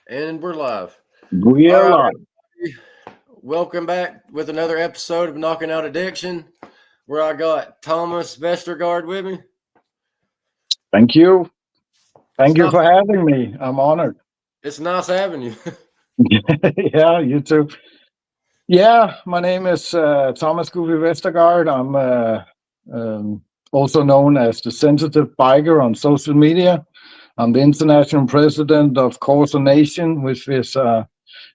And we're live. We All are right, live. everybody. Welcome back with another episode of Knocking Out Addiction, where I got Thomas Vestergaard with me. Thank you. It's Thank you not. for having me. I'm honored. It's nice having you. Yeah, you too. Yeah, my name is Thomas Guffi Vestergaard. I'm also known as the Sensitive Biker on social media. I'm the international president of KOSA Nation, which is a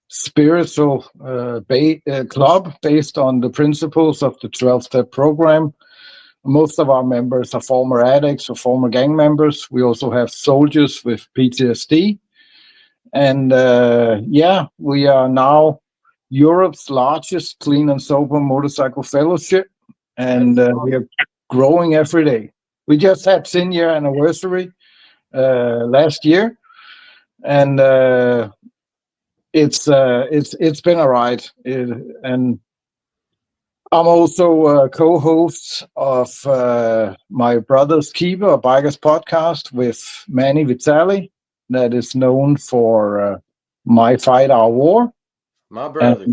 spiritual club based on the principles of the 12-step program. Most of our members are former addicts or former gang members. We also have soldiers with PTSD. And yeah, we are now Europe's largest clean and sober motorcycle fellowship. And That's we are growing every day. We just had 10-year anniversary last year. And it's been a ride. And I'm also co-host of my brother's keeper, a bikers podcast with Manny Vitali, that is known for My Fight Our War. my And brother.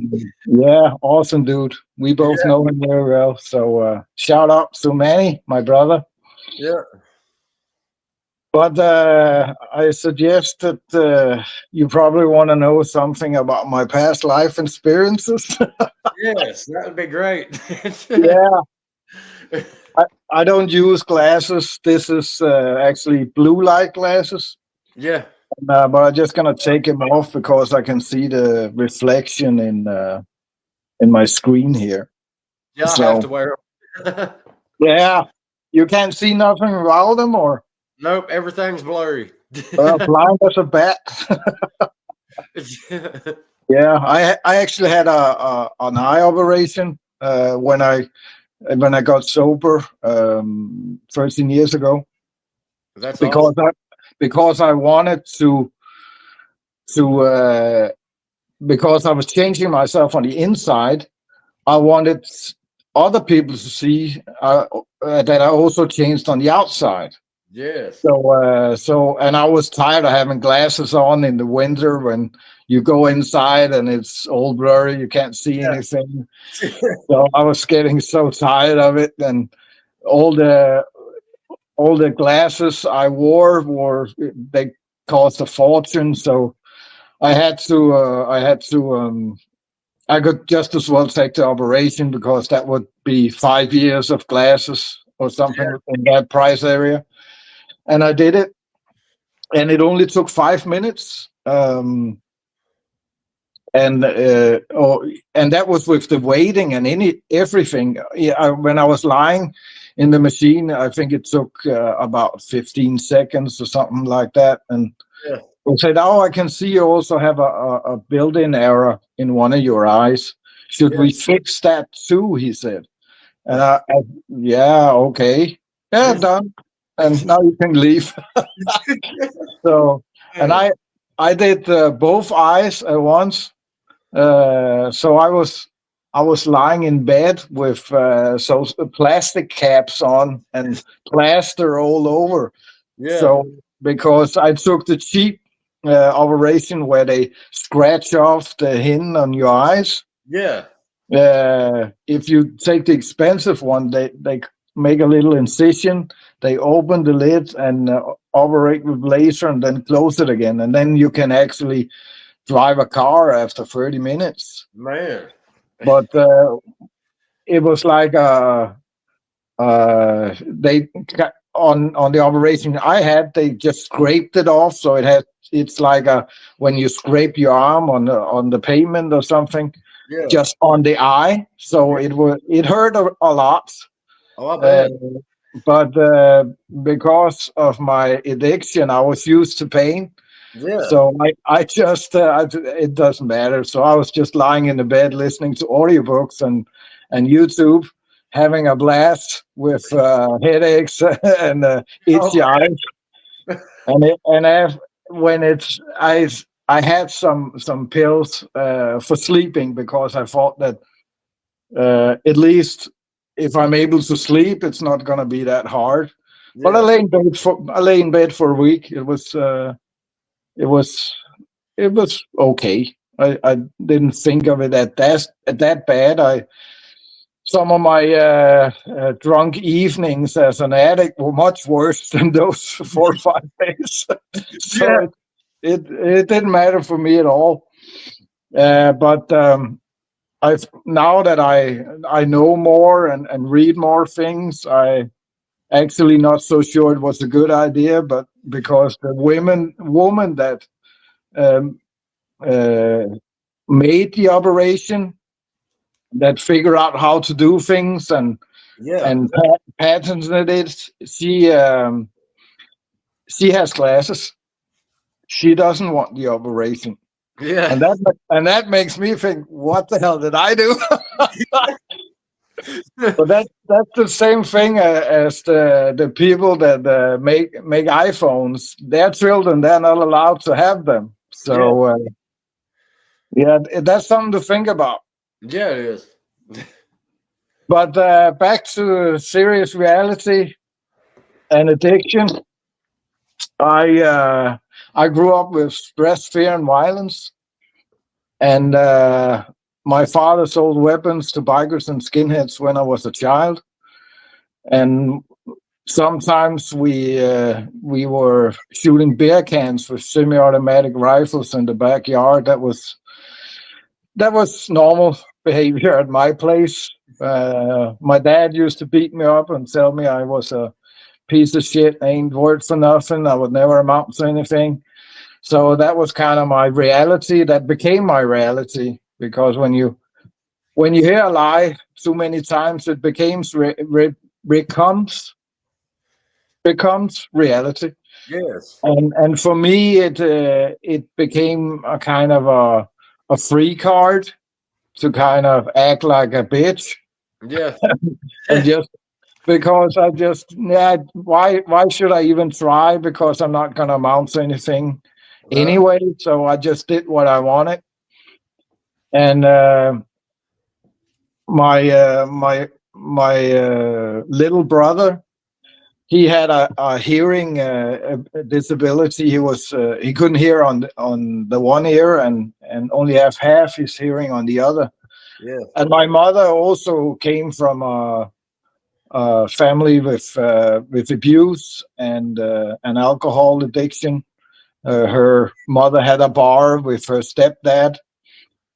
yeah, awesome dude. We both Yeah, know him very well. So shout out to Manny, my brother. yeah. But I suggest that you probably want to know something about my past life experiences. Yes, that would be great. Yeah. I don't use glasses. This is actually blue light glasses. Yeah, But I'm just gonna take them off because I can see the reflection in my screen here. yeah. I have So to wear them. yeah, you can't see nothing without them, or Nope, everything's blurry. blind as a bat. Yeah, I actually had an eye operation when I got sober 13 years ago That's because awesome. I wanted to because I was changing myself on the inside. I wanted other people to see that I also changed on the outside. Yes. And I was tired of having glasses on in the winter when you go inside and it's all blurry, you can't see anything. Yeah. So I was getting so tired of it, and all the glasses I wore they cost a fortune. So I could just as well take the operation because that would be 5 years of glasses or something in that price area. And I did it, and it only took 5 minutes. And that was with the waiting and everything. Yeah, when I was lying in the machine, I think it took about 15 seconds or something like that. And Yeah. they said, "Oh, I can see you also have a built-in error in one of your eyes. Should we fix that too?" He said. And yeah, okay, yeah, done. And now you can leave. So, and I did both eyes at once. So I was lying in bed with plastic caps on and plaster all over. Yeah. So because I took the cheap operation where they scratch off the hin on your eyes. Yeah. If you take the expensive one, they make a little incision, they open the lid and operate with laser and then close it again. And then you can actually drive a car after 30 minutes. Man. But it was like they on the operation I had, they just scraped it off. So it's like when you scrape your arm on the pavement or something, Yeah. just on the eye. So it hurt a lot. Oh, I bet. But because of my addiction, I was used to pain. Yeah. So I just it doesn't matter. So I was just lying in the bed listening to audiobooks and YouTube, having a blast with headaches and itchy eyes. When I had some pills for sleeping because I thought that at least if I'm able to sleep, it's not going to be that hard. But I lay in bed for a week. It was it was okay. I didn't think of it at that bad. Some of my drunk evenings as an addict were much worse than those 4 or 5 days. So Yeah. it didn't matter for me at all. But now that I know more and read more things, I actually not so sure it was a good idea, but because the woman that um, uh, made the operation, that figure out how to do things Yeah. and patented it, she has glasses. She doesn't want the operation, Yeah. and that makes me think, what the hell did I do? But that's the same thing as the people that make iPhones. Their children, they're not allowed to have them. Yeah. So yeah, that's something to think about. Yeah, it is. But back to serious reality and addiction. I grew up with stress, fear, and violence, and my father sold weapons to bikers and skinheads when I was a child, and sometimes we were shooting beer cans with semi-automatic rifles in the backyard. That was normal behavior at my place. My dad used to beat me up and tell me I was a piece of shit, ain't worth for nothing. I would never amount to anything. So that was kind of my reality. That became my reality, because when you hear a lie too many times, it becomes reality. Yes. And for me, it became a kind of a free card to kind of act like a bitch, Yeah. and just because why should I even try, because I'm not gonna amount to anything anyway. So I just did what I wanted. And my little brother, he had a hearing a disability. He couldn't hear on the one ear, and only have half his hearing on the other. Yeah. And my mother also came from a family with abuse and an alcohol addiction. Her mother had a bar with her stepdad,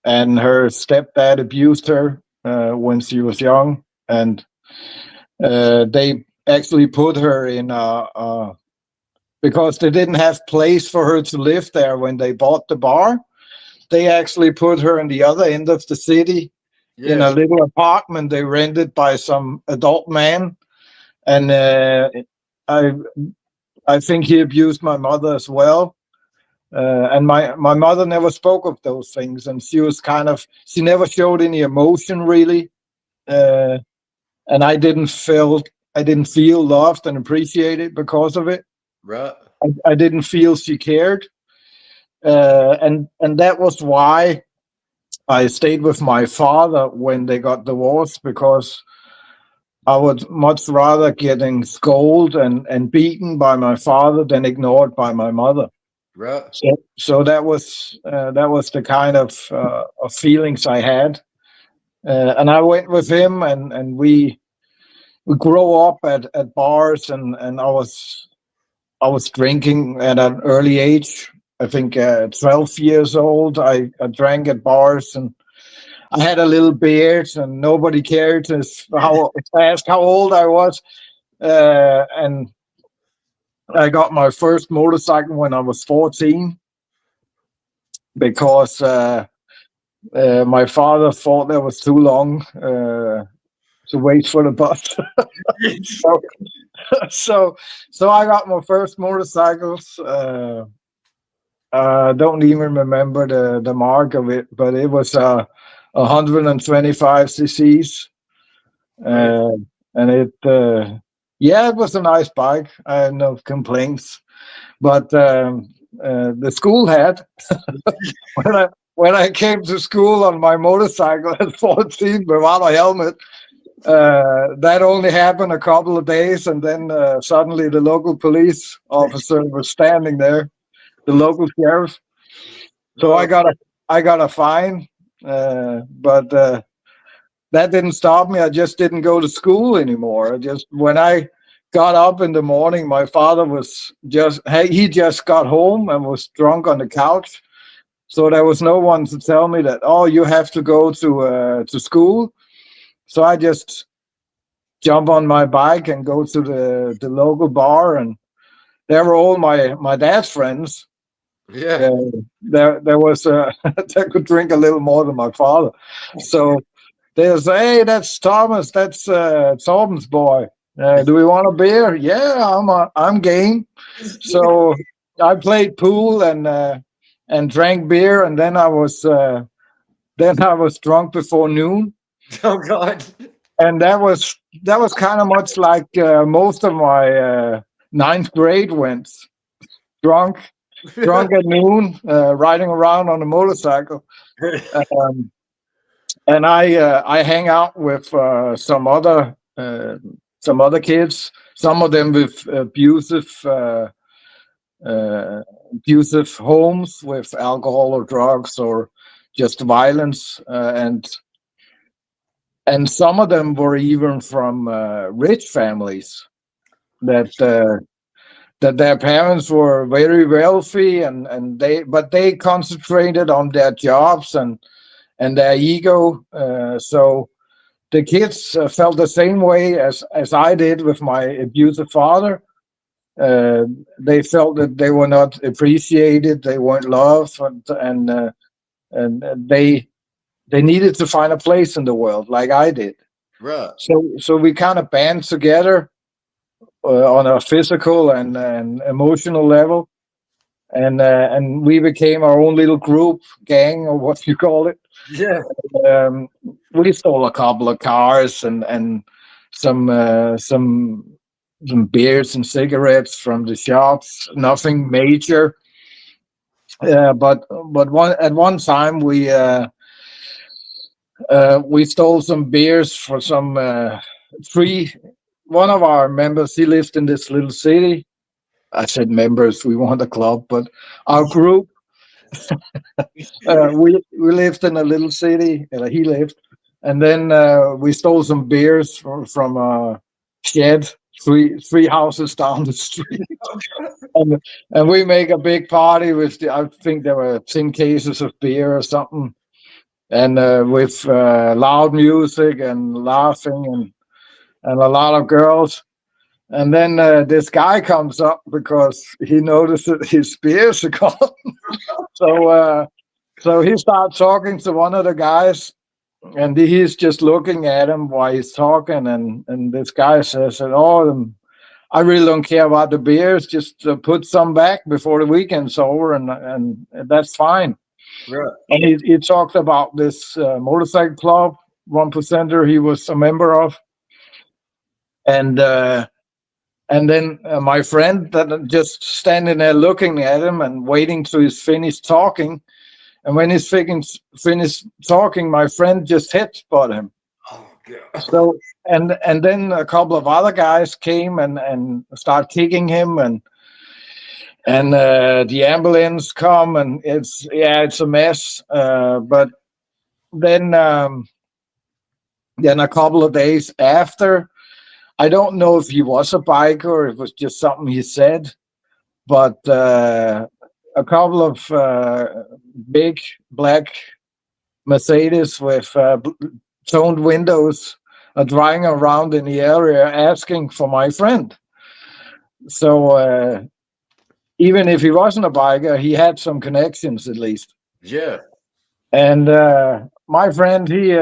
and her stepdad abused her when she was young, and they actually put her in because they didn't have place for her to live there when they bought the bar. They actually put her in the other end of the city in Yeah. a little apartment they rented by some adult man, and I think he abused my mother as well. And my mother never spoke of those things, and she never showed any emotion really, and I didn't feel loved and appreciated because of it. Right. I didn't feel she cared, and that was why I stayed with my father when they got divorced, because I would much rather getting scolded and beaten by my father than ignored by my mother. Right. So that was the kind of feelings I had, and I went with him, and we grow up at bars, and I was drinking at an early age. I think 12 years old. I drank at bars, and I had a little beard, and nobody cared to ask how old I was. And I got my first motorcycle when I was 14, because my father thought that was too long to wait for the bus. so I got my first motorcycles. Don't even remember the mark of it, but it was 125 cc's, and it it was a nice bike. I had no complaints, but the school had when I came to school on my motorcycle at 14 without a helmet. That only happened a couple of days, and then suddenly the local police officer was standing there, the local sheriff, So Oh, I got a fine, but that didn't stop me. I just didn't go to school anymore. I just when I got up in the morning, my father was he just got home and was drunk on the couch. So there was no one to tell me that, oh, you have to go to school. So I just jump on my bike and go to the local bar, and there were all my dad's friends. yeah. Uh, there was they could drink a little more than my father. So they say, hey, that's Thomas, that's Torben's boy. Do we want a beer? Yeah, I'm game. So I played pool and drank beer, and then I was drunk before noon, Oh God. and that was kind of much like most of my ninth grade went drunk at noon, riding around on a motorcycle. Um, and I hang out with some other kids, some of them with abusive homes with alcohol or drugs or just violence, and some of them were even from rich families that their parents were very wealthy, and they concentrated on their jobs and their ego. So the kids felt the same way as I did with my abusive father. They felt that they were not appreciated, they weren't loved, and they needed to find a place in the world like I did. Right. So we kind of band together on a physical and emotional level, and we became our own little group, gang, or what you call it. Yeah. We stole a couple of cars and some uh, some some beers and cigarettes from the shops. Nothing major, but at one time we stole some beers for some three. One of our members, he lived in this little city. I said members, we want a club, but our group, we lived in a little city. He lived, and then we stole some beers from a shed three houses down the street, and we make a big party with I think there were 10 cases of beer or something, and with loud music and laughing and a lot of girls. And then this guy comes up because he noticed that his beers are gone. So he starts talking to one of the guys, and he's just looking at him while he's talking. And this guy says, "Oh, I really don't care about the beers. Just put some back before the weekend's over, and that's fine." Right. And he talked about this motorcycle club, 1%er he was a member of, and then my friend that just standing there looking at him and waiting till he's finished talking. And when he's finished talking, my friend just headbutt him. Oh God. So and then a couple of other guys came and start kicking him, and the ambulance come, and it's a mess. But then a couple of days after, I don't know if he was a biker or it was just something he said, but a couple of big black Mercedes with toned windows are driving around in the area asking for my friend. So even if he wasn't a biker, he had some connections at least. Yeah. And my friend, he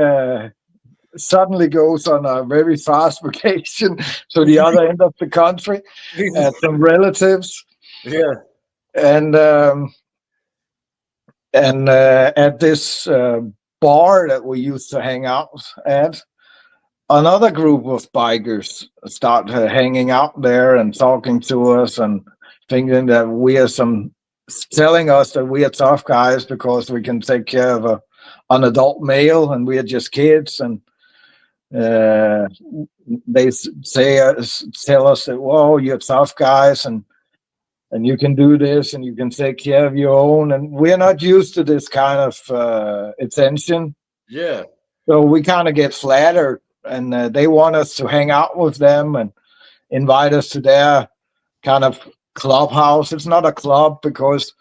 suddenly goes on a very fast vacation to the other end of the country at some relatives. Yeah. And at this bar that we used to hang out at, another group of bikers start hanging out there and talking to us and thinking that telling us that we are tough guys because we can take care of an adult male and we are just kids. And they tell us that, whoa, you're tough guys. And and you can do this, and you can take care of your own. And we're not used to this kind of attention. Yeah. So we kind of get flattered, and they want us to hang out with them and invite us to their kind of clubhouse. It's not a club because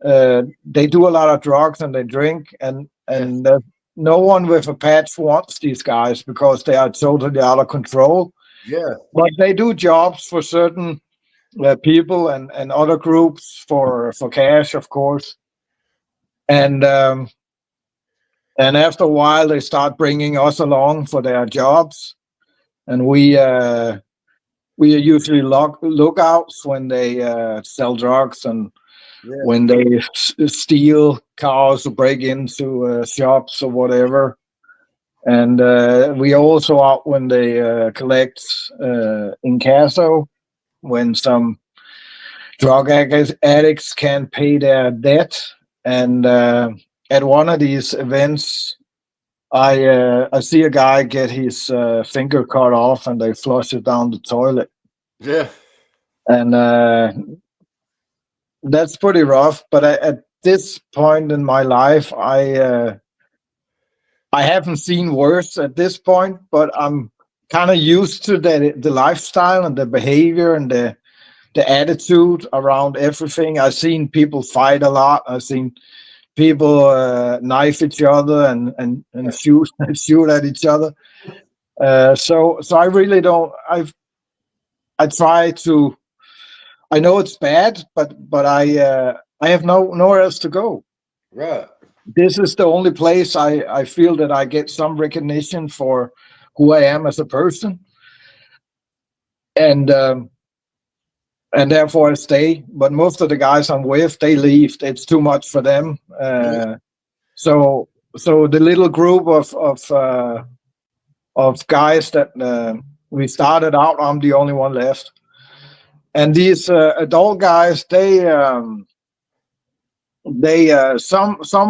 they do a lot of drugs and they drink, and no one with a patch wants these guys because they are totally out of control. Yeah. But they do jobs for certain people and other groups for cash, of course. And after a while, they start bringing us along for their jobs, and we are usually lookouts when they sell drugs and when they steal cars or break into shops or whatever. And we also out when they collect incasso, when some drug addicts can't pay their debt. And at one of these events, I see a guy get his finger cut off, and they flush it down the toilet. Yeah. And that's pretty rough. But at this point in my life, I haven't seen worse at this point. But I'm kind of used to the lifestyle and the behavior and the attitude around everything. I've seen people fight a lot. I've seen people knife each other and shoot at each other. So I really don't. I try to. I know it's bad, but I have nowhere else to go. Right. This is the only place I feel that I get some recognition for who I am as a person, and therefore I stay. But most of the guys I'm with, they leave. It's too much for them. So the little group of guys that we started out, I'm the only one left. And these adult guys, some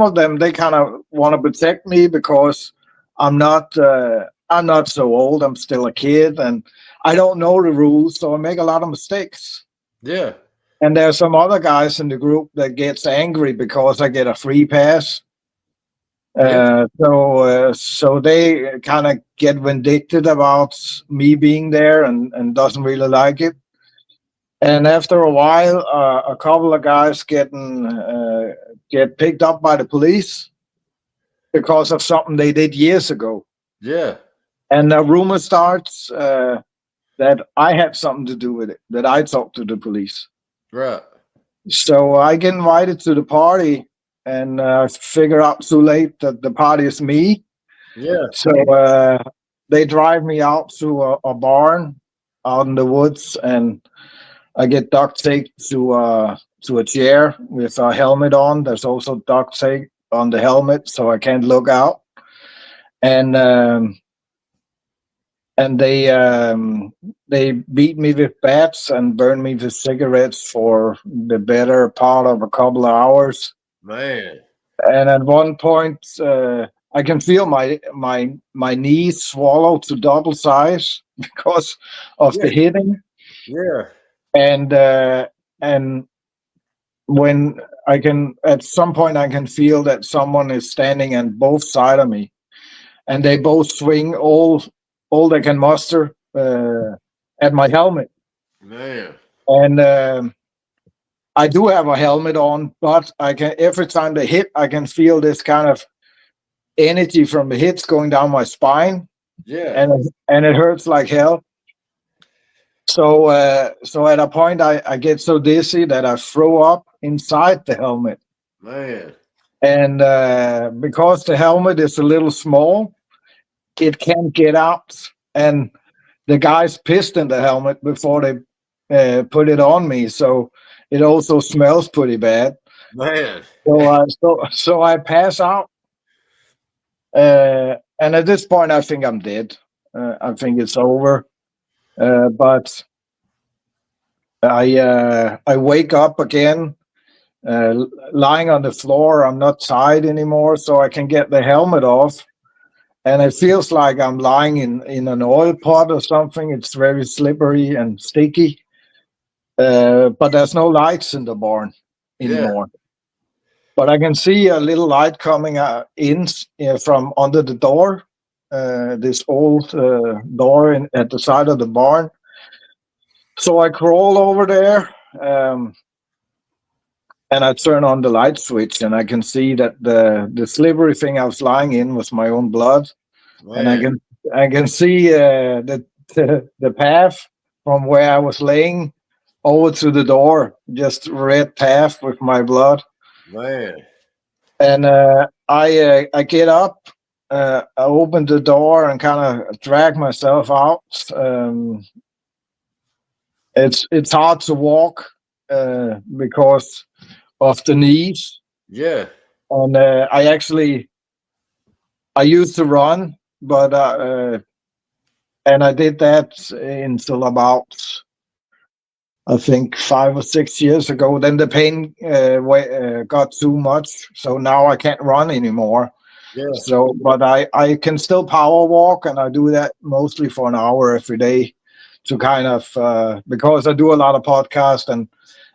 of them, they kind of want to protect me because I'm not so old. I'm still a kid, and I don't know the rules, so I make a lot of mistakes. Yeah. And there's some other guys in the group that gets angry because I get a free pass. So they kind of get vindictive about me being there and doesn't really like it. And after a while, a couple of guys get picked up by the police because of something they did years ago. Yeah. And the rumor starts that I had something to do with it, that I talked to the police. Right. So I get invited to the party, and figure out too late that the party is me. Yeah. So they drive me out to a barn out in the woods, and I get duct taped to a chair with a helmet on. There's also duct tape on the helmet, so I can't look out. And they beat me with bats and burn me with cigarettes for the better part of a couple of hours. Man. And at one point, I can feel my knees swallow to double size because of the hitting. Yeah. And when at some point I can feel that someone is standing on both sides of me, and they both swing all they can muster at my helmet. Man. And I do have a helmet on, but I can, every time they hit, I can feel this kind of energy from the hits going down my spine. Yeah. And it hurts like hell. So at a point I get so dizzy that I throw up inside the helmet. Man. And because the helmet is a little small, it can't get out. And the guys pissed in the helmet before they put it on me. So it also smells pretty bad. Man. So I pass out. And at this point, I think I'm dead. I think it's over. But I wake up again, lying on the floor. I'm not tied anymore, so I can get the helmet off. And it feels like I'm lying in an oil pot or something. It's very slippery and sticky. but there's no lights in the barn anymore. But I can see a little light coming in from under the door, this old door at the side of the barn. So I crawl over there, and I turn on the light switch, and I can see that the slippery thing I was lying in was my own blood. Man. And I can see the path from where I was laying over to the door, just red path with my blood. Man. And I get up, I open the door and kind of drag myself out. It's hard to walk because of the knees. Yeah. And I used to run, but and I did that until about, I think, 5 or 6 years ago. Then the pain got too much, so now I can't run anymore. Yeah. So, but I can still power walk, and I do that mostly for an hour every day to kind of because I do a lot of podcasts and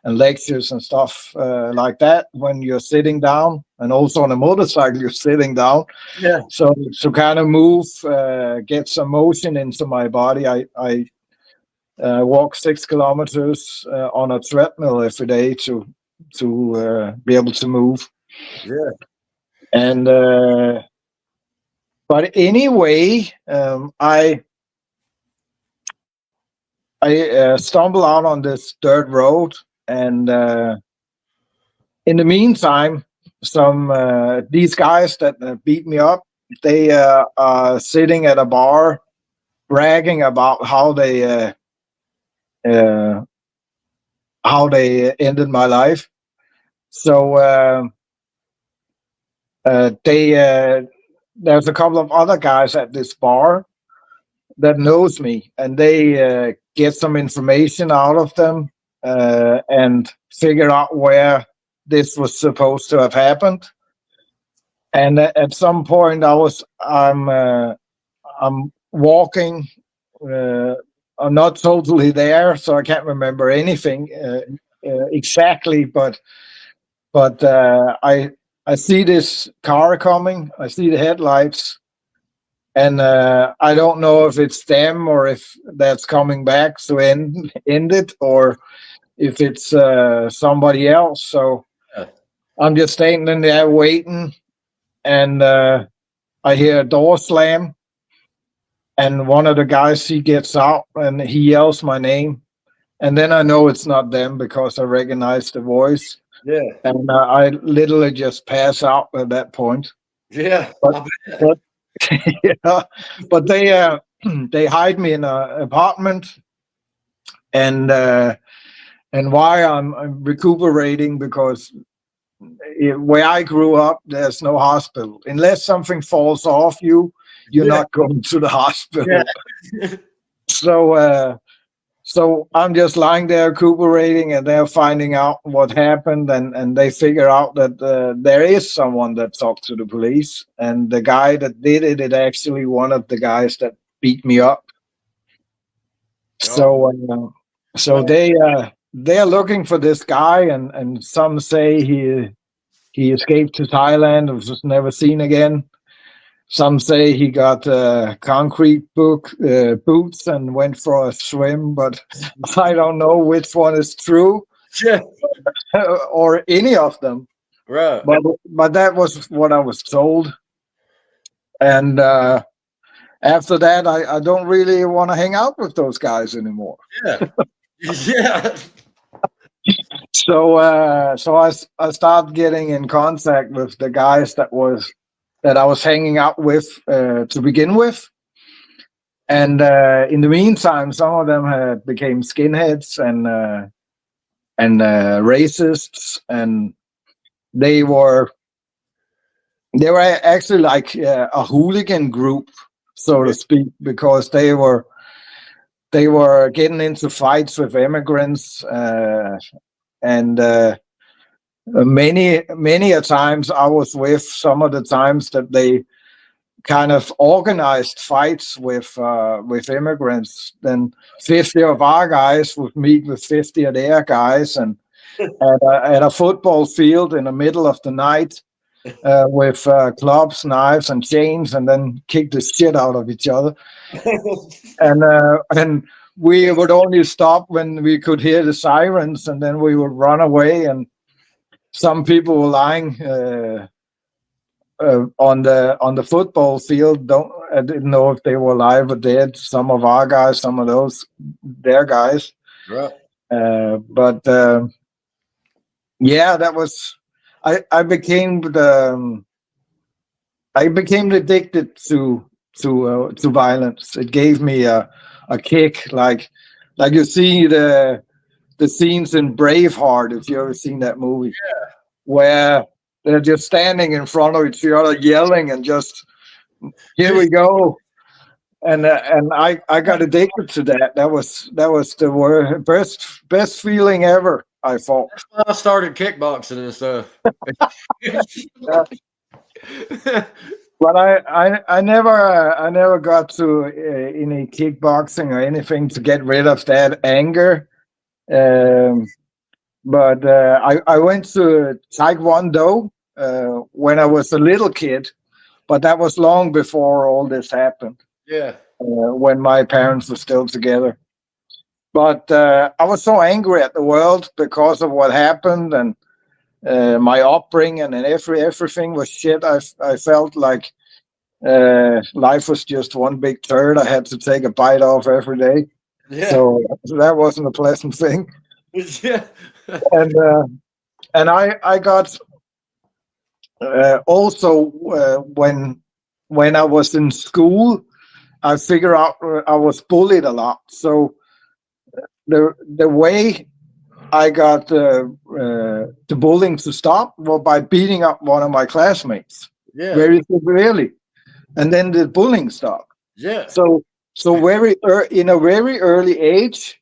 lectures and stuff like that when you're sitting down, and also on a motorcycle you're sitting down. Yeah. So kind of move, get some motion into my body. I walk 6 kilometers on a treadmill every day to be able to move. Yeah. And but anyway, I stumble out on this dirt road, and in the meantime, some these guys that beat me up, they are sitting at a bar, bragging about how they ended my life. So there's a couple of other guys at this bar that knows me, and they get some information out of them and figure out where this was supposed to have happened. And at some point, I'm walking. I'm not totally there, so I can't remember anything exactly. But I see this car coming. I see the headlights. And I don't know if it's them or if that's coming back to end it, or if it's somebody else. So I'm just standing there waiting, and I hear a door slam, and one of the guys, he gets out and he yells my name, and then I know it's not them because I recognize the voice. Yeah. And I literally just pass out at that point. Yeah. But yeah, but they hide me in an apartment, and why I'm recuperating, because where I grew up, there's no hospital unless something falls off you. You're not going to the hospital. Yeah. So I'm just lying there recuperating, and they're finding out what happened, and they figure out that there is someone that talked to the police, and the guy that did it is actually one of the guys that beat me up. Oh. So they're looking for this guy, and some say he escaped to Thailand and was never seen again. Some say he got concrete boots and went for a swim, but I don't know which one is true. Yeah. Or any of them. Right. But that was what I was told. And after that, I don't really want to hang out with those guys anymore. Yeah. Yeah. So I started getting in contact with the guys that I was hanging out with to begin with. And in the meantime, some of them had became skinheads and racists, and they were actually like a hooligan group, so to speak, because they were getting into fights with immigrants, and many a times I was with some of the times that they kind of organized fights with immigrants. Then 50 of our guys would meet with 50 of their guys, and at a football field in the middle of the night with clubs, knives, and chains, and then kick the shit out of each other. And we would only stop when we could hear the sirens, and then we would run away. And some people were lying on the football field. I didn't know if they were alive or dead. Some of our guys, some of their guys. Right. But yeah, that was. I became addicted to violence. It gave me a kick, like you see the scenes in Braveheart, if you ever seen that movie, where they're just standing in front of each other, yelling, and just here we go. And I got addicted to that. That was the best feeling ever. I thought. That's when I started kickboxing and stuff. But I never got to any kickboxing or anything to get rid of that anger. But I went to Taekwondo when I was a little kid, but that was long before all this happened. Yeah. When my parents were still together. But I was so angry at the world because of what happened, and my upbringing, and everything was shit. I felt like life was just one big turd I had to take a bite off every day. Yeah. So that wasn't a pleasant thing. Yeah. And I got also when I was in school, I figured out I was bullied a lot. So the way I got the bullying to stop was by beating up one of my classmates very severely, and then the bullying stopped. Yeah. So in a very early age,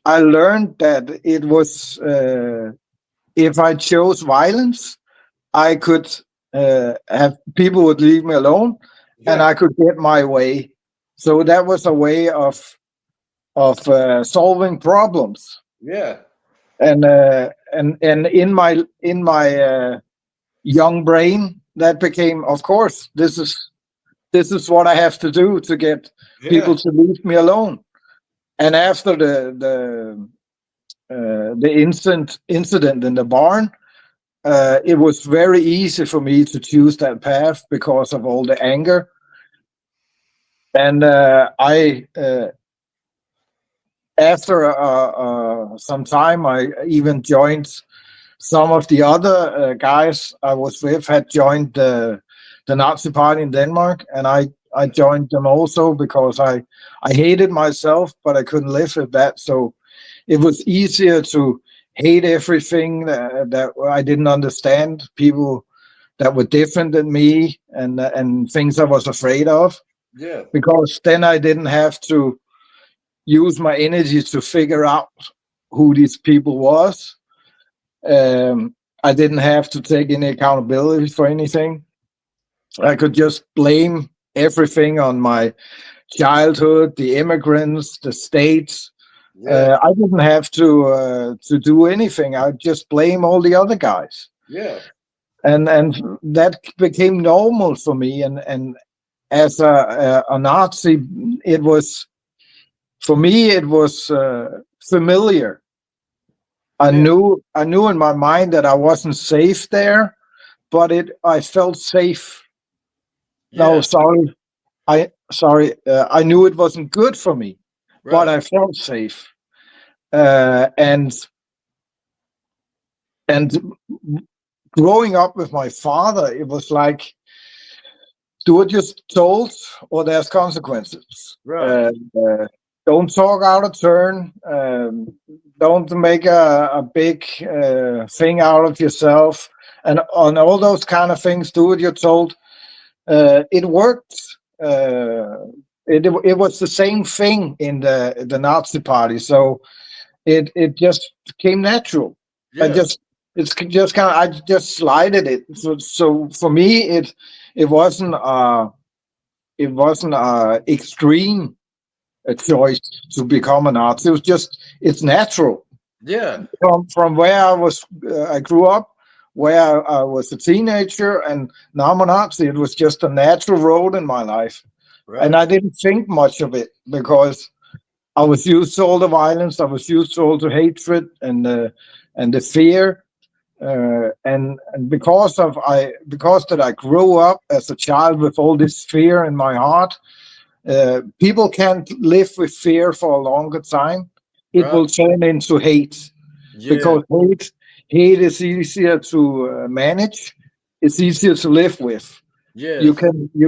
I learned that it was if I chose violence, I could have people would leave me alone, and I could get my way. So that was a way of solving problems. Yeah. And in my young brain, that became, of course, this is what I have to do to get people to leave me alone. And after the incident in the barn, it was very easy for me to choose that path because of all the anger. And I after some time, I even joined some of the other guys I was with had joined the Nazi Party in Denmark, and I joined them also because I hated myself, but I couldn't live with that. So it was easier to hate everything that I didn't understand, people that were different than me, and things I was afraid of. Yeah. Because then I didn't have to use my energy to figure out who these people was. I didn't have to take any accountability for anything. I could just blame everything on my childhood, the immigrants, the states. Yeah. I didn't have to do anything. I just blame all the other guys. Yeah. And that became normal for me. And as a Nazi, it was, for me, it was familiar. I knew in my mind that I wasn't safe there, but I felt safe. No, sorry. I knew it wasn't good for me, but I felt safe. And growing up with my father, it was like, do what you're told, or there's consequences. Right. Don't talk out of turn. Don't make a big thing out of yourself, and on all those kind of things. Do what you're told. It worked. It was the same thing in the Nazi Party, so it just came natural. Yeah. I just slided it. So for me, it wasn't a extreme choice to become an artist. It was just, it's natural. Yeah. From where I grew up, where I was a teenager, and now I'm an artist. It was just a natural road in my life. Right. And I didn't think much of it because I was used to all the violence. I was used to all the hatred and the fear. And because that I grew up as a child with all this fear in my heart, people can't live with fear for a longer time. It will turn into hate, because hate is easier to manage. It's easier to live with. Yeah. You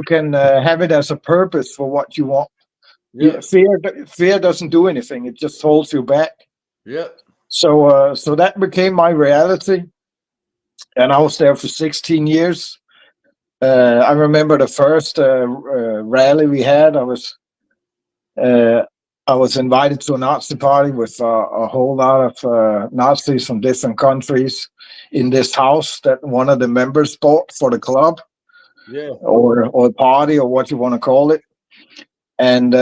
can have it as a purpose for what you want. Yeah. Fear doesn't do anything. It just holds you back. Yep. So that became my reality, and I was there for 16 years. I remember the first rally we had. I was invited to a Nazi party with a whole lot of Nazis from different countries in this house that one of the members bought for the club, or party, or what you want to call it. And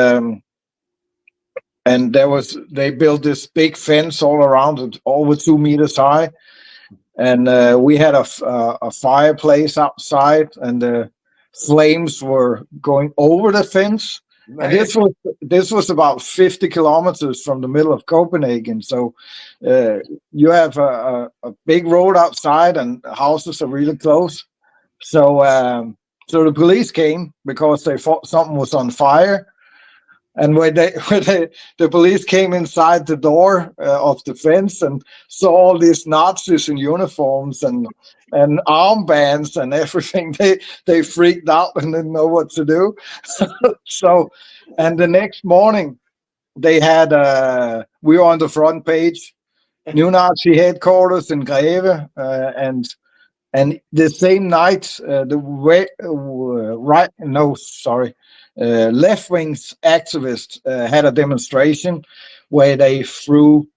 they built this big fence all around it, over 2 meters high. And we had a fireplace outside, and the flames were going over the fence. Man. And this was about 50 kilometers from the middle of Copenhagen. So you have a big road outside, and houses are really close. So the police came because they thought something was on fire. And when the police came inside the door of the fence and saw all these Nazis in uniforms and armbands and everything, they freaked out and didn't know what to do. So, and the next morning, they had we were on the front page, new Nazi headquarters in Greve, and the same night, left-wing activists had a demonstration where they threw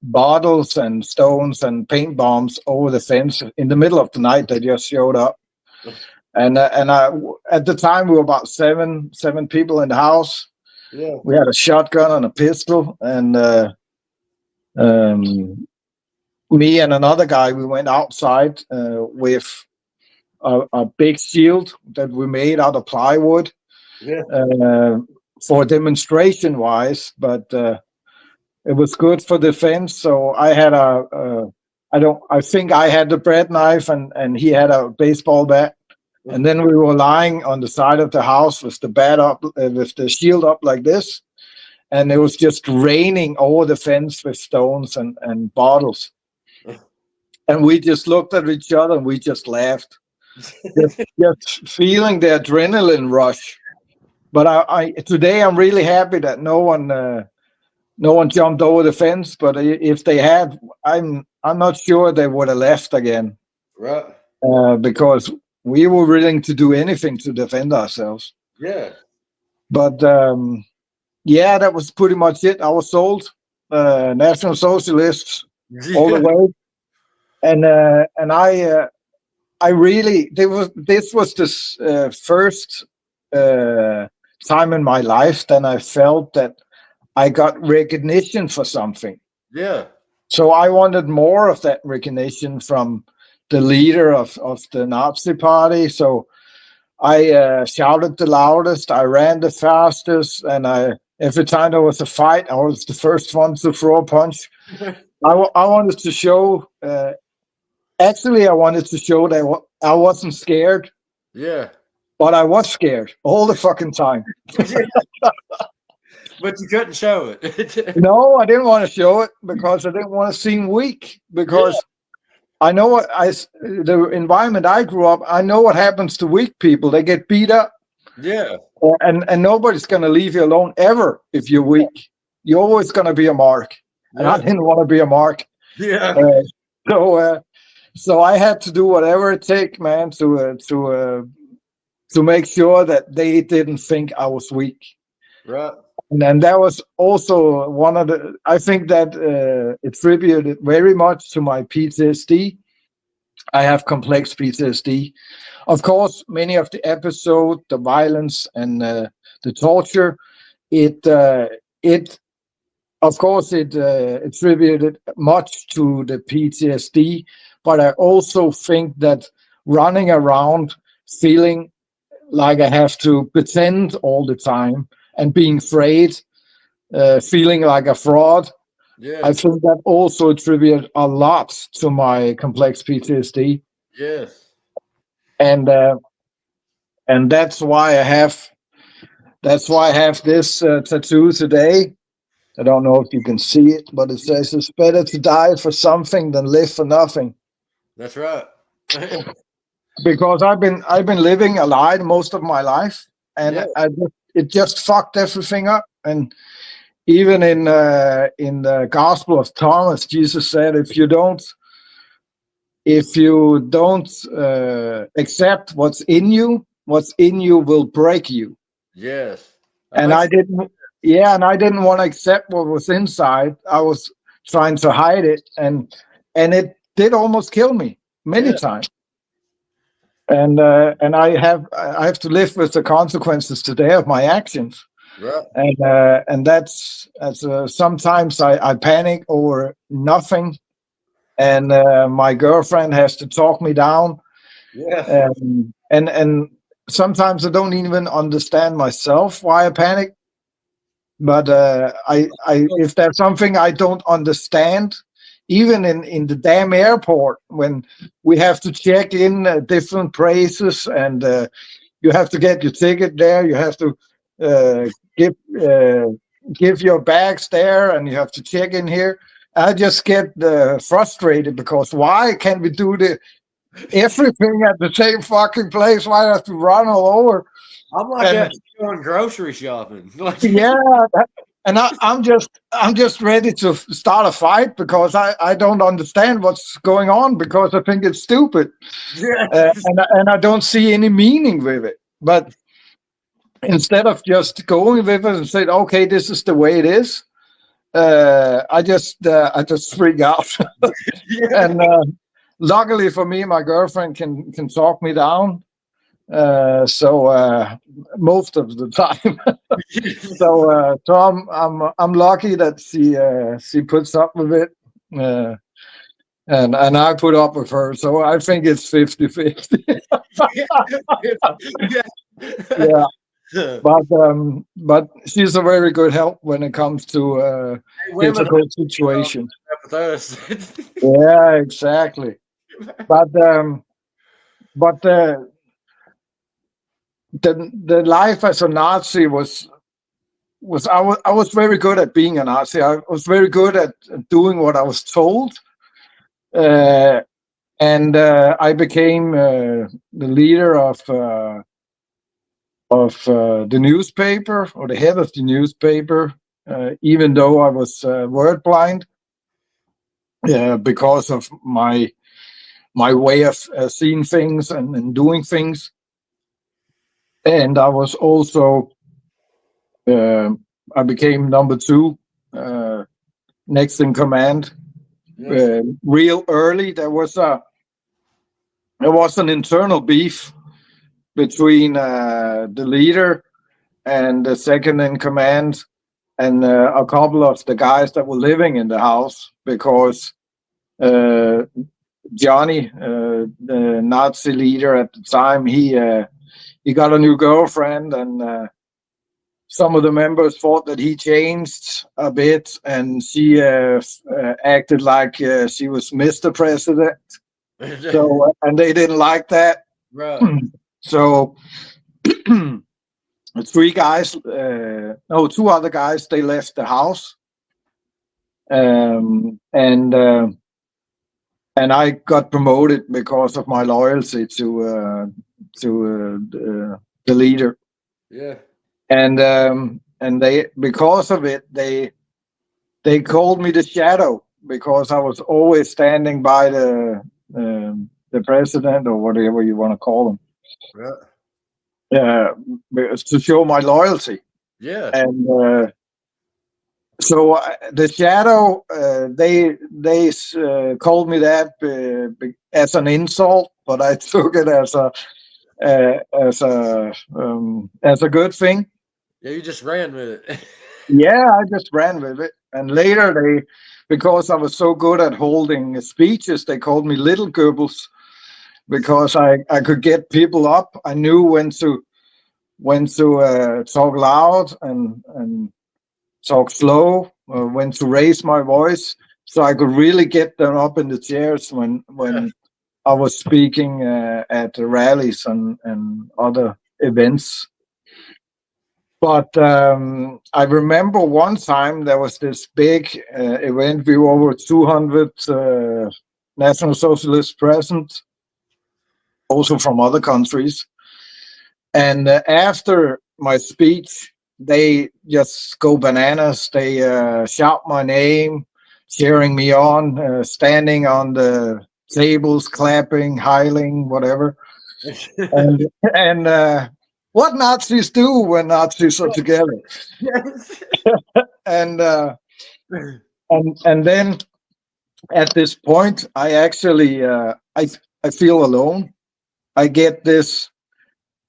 bottles and stones and paint bombs over the fence in the middle of the night. They just showed up, and at the time we were about seven people in the house. Yeah, we had a shotgun and a pistol, and me and another guy, we went outside with a big shield that we made out of plywood, for demonstration wise, but it was good for defense. So I had I think I had the bread knife, and he had a baseball bat, and then we were lying on the side of the house with the bat up, with the shield up like this, and it was just raining over the fence with stones and bottles, and we just looked at each other and we just laughed. just feeling the adrenaline rush. But I today I'm really happy that no one jumped over the fence. But if they had, I'm not sure they would have left again. Right. Because we were willing to do anything to defend ourselves. Yeah. But yeah, that was pretty much it. I was sold, National Socialists all the way, and I really, this was the first time in my life that I felt that I got recognition for something. Yeah. So I wanted more of that recognition from the leader of the Nazi party. So I shouted the loudest, I ran the fastest, and every time there was a fight, I was the first one to throw a punch. I wanted to show. Actually, I wanted to show that I wasn't scared. Yeah. But I was scared all the fucking time. But you couldn't show it. No, I didn't want to show it because I didn't want to seem weak. Because I know the environment I grew up, I know what happens to weak people. They get beat up. Yeah. And nobody's going to leave you alone ever if you're weak. You're always going to be a mark. And I didn't want to be a mark. Yeah. So I had to do whatever it takes, man, to make sure that they didn't think I was weak. Right. And then that was also one of the, I think that attributed very much to my PTSD. I have complex PTSD. Of course, many of the episodes, the violence and the torture, it of course it attributed much to the PTSD, but I also think that running around feeling like I have to pretend all the time and being afraid, feeling like a fraud. Yes. I think that also attributed a lot to my complex PTSD, Yes. and that's why I have this tattoo today. I don't know if you can see it, but it says it's better to die for something than live for nothing. That's right. Because I've been living a lie most of my life, and Yeah. it just fucked everything up. And even in the Gospel of Thomas, Jesus said, if you don't accept what's in you will break you. Yes. And I didn't want to accept what was inside. I was trying to hide it, and it did almost kill me many times. And I have to live with the consequences today of my actions. Right. And that's sometimes I panic over nothing, and my girlfriend has to talk me down. Yeah. And sometimes I don't even understand myself why I panic. But I if there's something I don't understand, even in the damn airport, when we have to check in different places, and you have to get your ticket there, you have to give your bags there, and you have to check in here. I just get frustrated, because why can't we do everything at the same fucking place? Why do I have to run all over? I'm like that going grocery shopping. Yeah, and I'm just ready to start a fight, because I don't understand what's going on, because I think it's stupid. Yeah. And I don't see any meaning with it. But instead of just going with it and saying, okay, this is the way it is, I just freak out. And luckily for me, my girlfriend can talk me down. So most of the time. So I'm lucky that she puts up with it, and I put up with her. So I think it's 50-50. Yeah. But she's a very good help when it comes to difficult situations. With us. Yeah, exactly. But the life as a Nazi was I was very good at being a Nazi. I was very good at doing what I was told, and I became the leader of the newspaper, or the head of the newspaper, even though I was word blind, because of my way of seeing things and doing things. And I was also I became number 2, next in command. Yes. Real early, there was an internal beef between the leader and the second in command, and a couple of the guys that were living in the house, because Johnny, the Nazi leader at the time, he got a new girlfriend, and some of the members thought that he changed a bit, and she acted like she was Mr. President. So, and they didn't like that. Right. So 2 other guys, they left the house, and I got promoted because of my loyalty to the leader. Yeah. And they, because of it, they called me the Shadow, because I was always standing by the president, or whatever you want to call him. Right. To show my loyalty. Yeah. And So the shadow, they called me that as an insult, but I took it as a good thing. Yeah, you just ran with it. Yeah, I just ran with it. And later because I was so good at holding speeches, they called me Little Goebbels, because I could get people up. I knew when to talk loud and talk slow, when to raise my voice, so I could really get them up in the chairs when Yeah. I was speaking at the rallies and other events. But I remember one time there was this big event. We were over 200 National Socialists present, also from other countries. And after my speech, they just go bananas. They shout my name, cheering me on, standing on the tables, clapping, howling, whatever. And what Nazis do when Nazis are together. Yes. And and then at this point, I actually I feel alone. I get this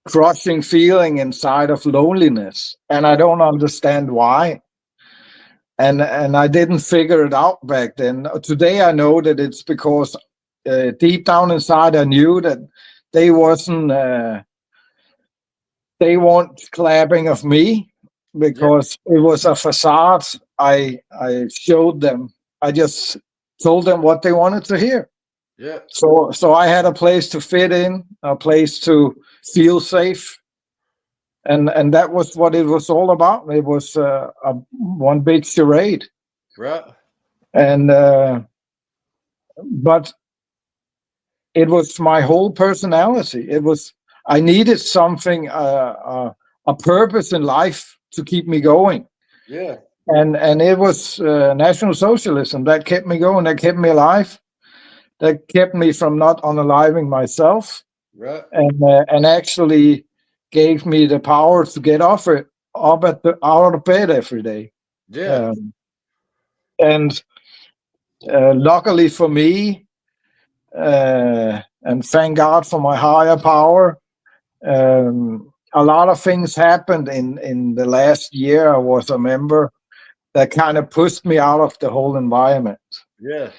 crushing feeling inside of loneliness, and I don't understand why. And I didn't figure it out back then. Today I know that it's because deep down inside I knew that they wasn't they weren't clapping of me, because it was a facade. I showed them. I just told them what they wanted to hear. Yeah. So I had a place to fit in, a place to feel safe, and that was what it was all about. It was one big charade. Right. And but it was my whole personality. It was, I needed something, a purpose in life to keep me going. Yeah. And it was National Socialism that kept me going, that kept me alive, that kept me from not unaliving myself, Right. and actually gave me the power to get off it, out of bed every day. Yeah. And luckily for me, and thank God for my higher power, a lot of things happened in the last year I was a member that kind of pushed me out of the whole environment, Yeah.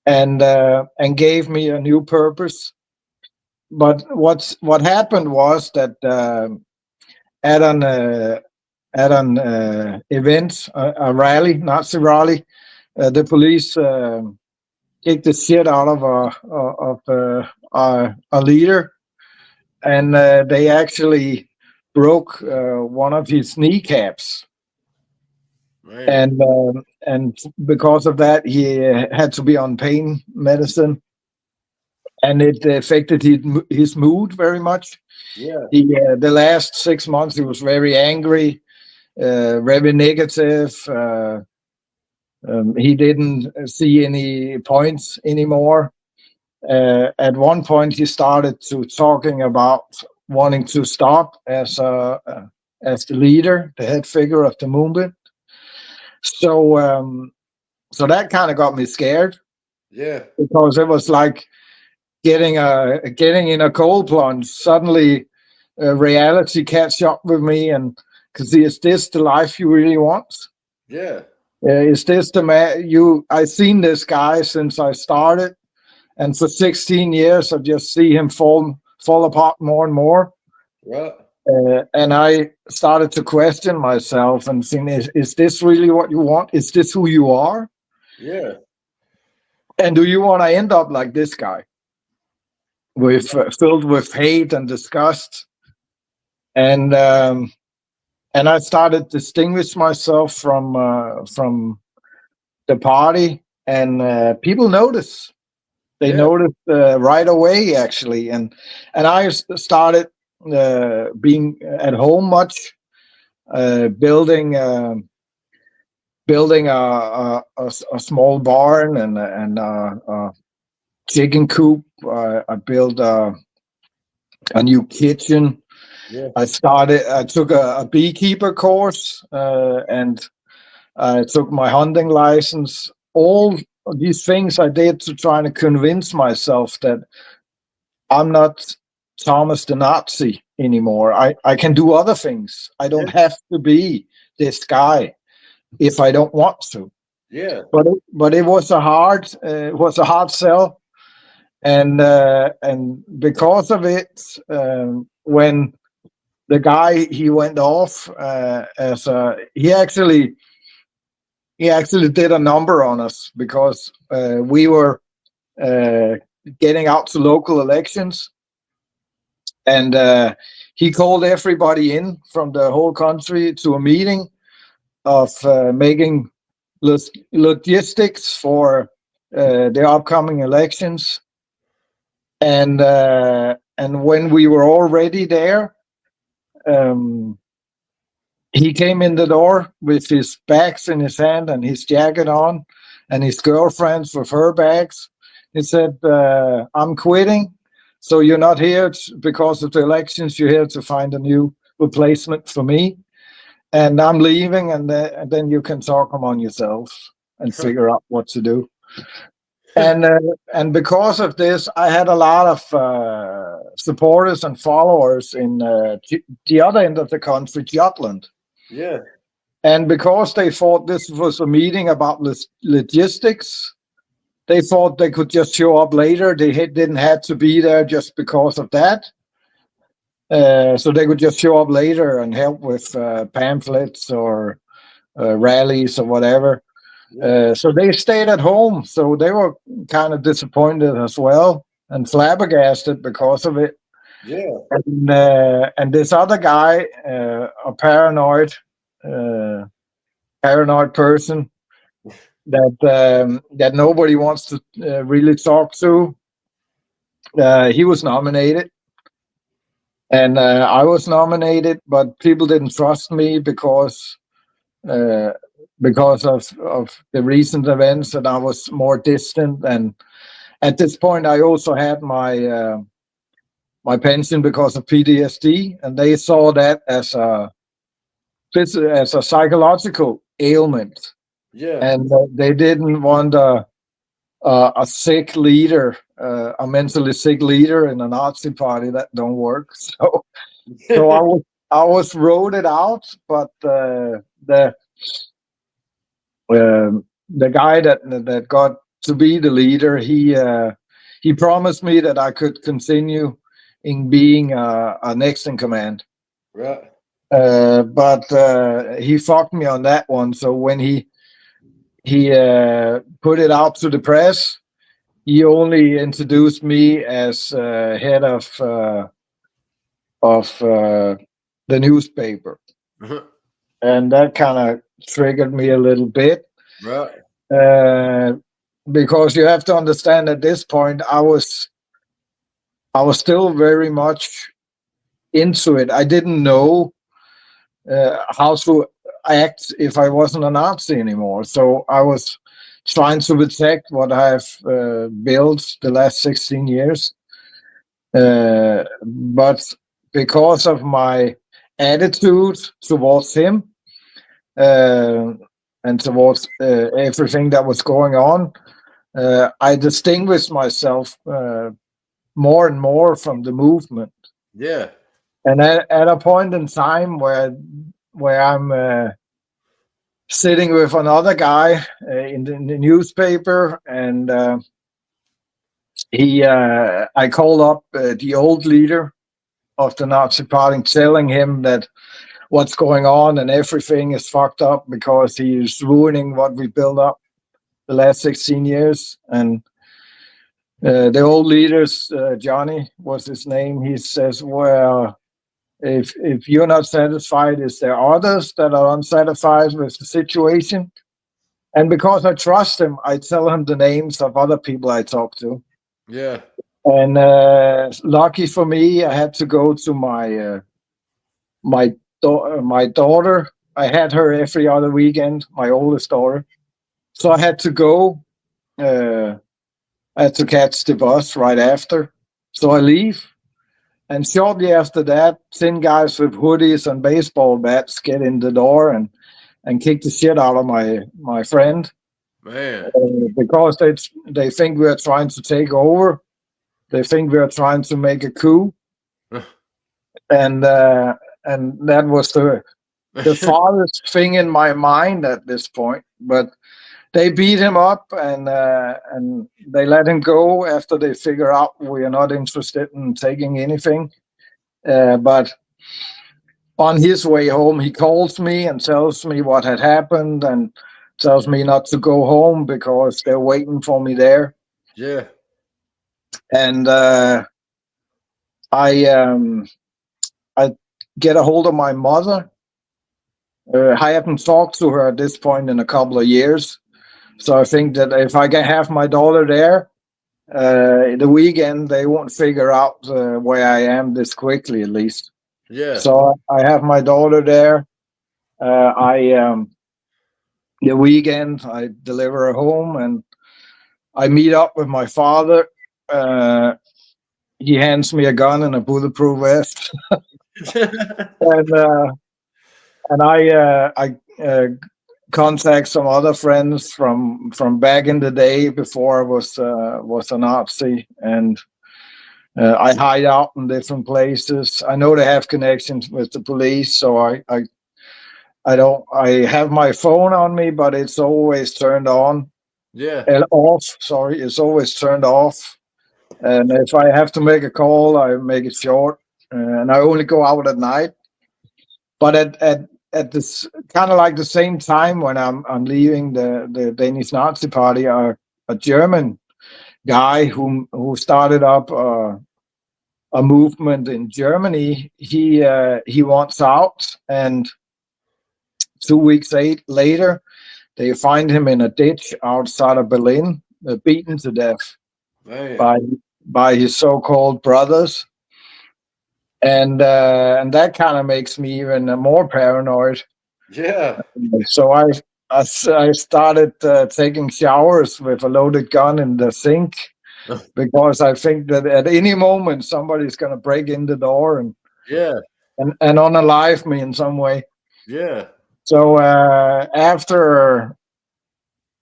and gave me a new purpose. But what happened was that at an event, a rally, Nazi rally, the police kicked the shit out of a leader, and they actually broke one of his kneecaps. Man. And because of that, he had to be on pain medicine, and it affected his mood very much. Yeah. The last 6 months, he was very angry, very negative. He didn't see any points anymore. At one point, he started to talking about wanting to stop as the leader, the head figure of the movement. So that kind of got me scared, Yeah. because it was like getting in a cold plunge. Suddenly, reality catch up with me, and because is this the life you really want? Yeah. Is this the man I've seen this guy since I started, and for 16 years I just see him fall apart more and more. Right. And I started to question myself and think, is this really what you want? Is this who you are? Yeah. And do you want to end up like this guy, with filled with hate and disgust? And I started to distinguish myself from the party, and people notice. They noticed right away, actually, and I started being at home much, building a small barn and a chicken coop. I built a new kitchen. Yeah. I took a beekeeper course, and I took my hunting license. All of these things I did to try to convince myself that I'm not Thomas the Nazi anymore. I can do other things. I don't have to be this guy if I don't want to. Yeah. But it was a hard sell, and because of it, when the guy, he went off as a, he actually did a number on us because we were getting out to local elections, and he called everybody in from the whole country to a meeting of making logistics for the upcoming elections, and when we were already there, he came in the door with his bags in his hand and his jacket on, and his girlfriend's with her bags. He said, "I'm quitting, so you're not here because of the elections. You're here to find a new replacement for me, and I'm leaving, and then you can talk among yourselves and figure out what to do." And because of this, I had a lot of supporters and followers in the other end of the country, Jutland. Yeah. And because they thought this was a meeting about logistics, they thought they could just show up later. They didn't have to be there just because of that. So they could just show up later and help with pamphlets or rallies or whatever. So they stayed at home. So they were kind of disappointed as well and flabbergasted because of it. Yeah. And this other guy, a paranoid person that nobody wants to really talk to, he was nominated. And I was nominated, but people didn't trust me because of the recent events, and I was more distant. And at this point, I also had my my pension because of PTSD, and they saw that as a psychological ailment. Yeah. And they didn't want a sick leader, a mentally sick leader in a Nazi party. That don't work. So I was voted out, but the guy that got to be the leader, he promised me that I could continue in being a next in command. Right. But he fucked me on that one. So when he put it out to the press, he only introduced me as head of the newspaper. Uh-huh. And that kind of triggered me a little bit. Right. Because you have to understand, at this point, I was still very much into it. I didn't know how to act if I wasn't a Nazi anymore. So I was trying to protect what I've built the last 16 years. But because of my attitude towards him and towards everything that was going on, I distinguished myself more and more from the movement. Yeah. And at a point in time where I'm sitting with another guy in the newspaper, and I called up the old leader of the Nazi party, telling him that what's going on and everything is fucked up because he's ruining what we built up the last 16 years. And the old leaders, Johnny was his name, he says, well, if you're not satisfied, is there others that are unsatisfied with the situation? And because I trust him, I tell him the names of other people I talk to. Yeah. And lucky for me, I had to go to my daughter. I had her every other weekend, my oldest daughter. So I had to go. I had to catch the bus right after. So I leave. And shortly after that, 10 guys with hoodies and baseball bats get in the door, and and kick the shit out of my friend, Man. because they think we are trying to take over. They think we are trying to make a coup, and that was the farthest thing in my mind at this point. But they beat him up, and they let him go after they figure out we are not interested in taking anything. But on his way home, he calls me and tells me what had happened, and tells me not to go home because they're waiting for me there. Yeah. And I get a hold of my mother. I haven't talked to her at this point in a couple of years, so I think that if I can have my daughter there, the weekend they won't figure out where I am this quickly, at least. Yeah. So I have my daughter there. The weekend I deliver her home, and I meet up with my father. He hands me a gun and a bulletproof vest, and I contact some other friends from back in the day before I was a Nazi, and I hide out in different places. I know they have connections with the police, so I have my phone on me, but it's always turned on. Yeah. Off. Sorry, it's always turned off. And if I have to make a call, I make it short, and I only go out at night. But at this kind of like the same time when I'm leaving the Danish Nazi Party, a German guy who started up a movement in Germany. He wants out, and 2 weeks later, they find him in a ditch outside of Berlin, beaten to death by his so-called brothers, and that kind of makes me even more paranoid. Yeah. So I started taking showers with a loaded gun in the sink, because I think that at any moment somebody's going to break in the door and unalive me in some way. Yeah. So after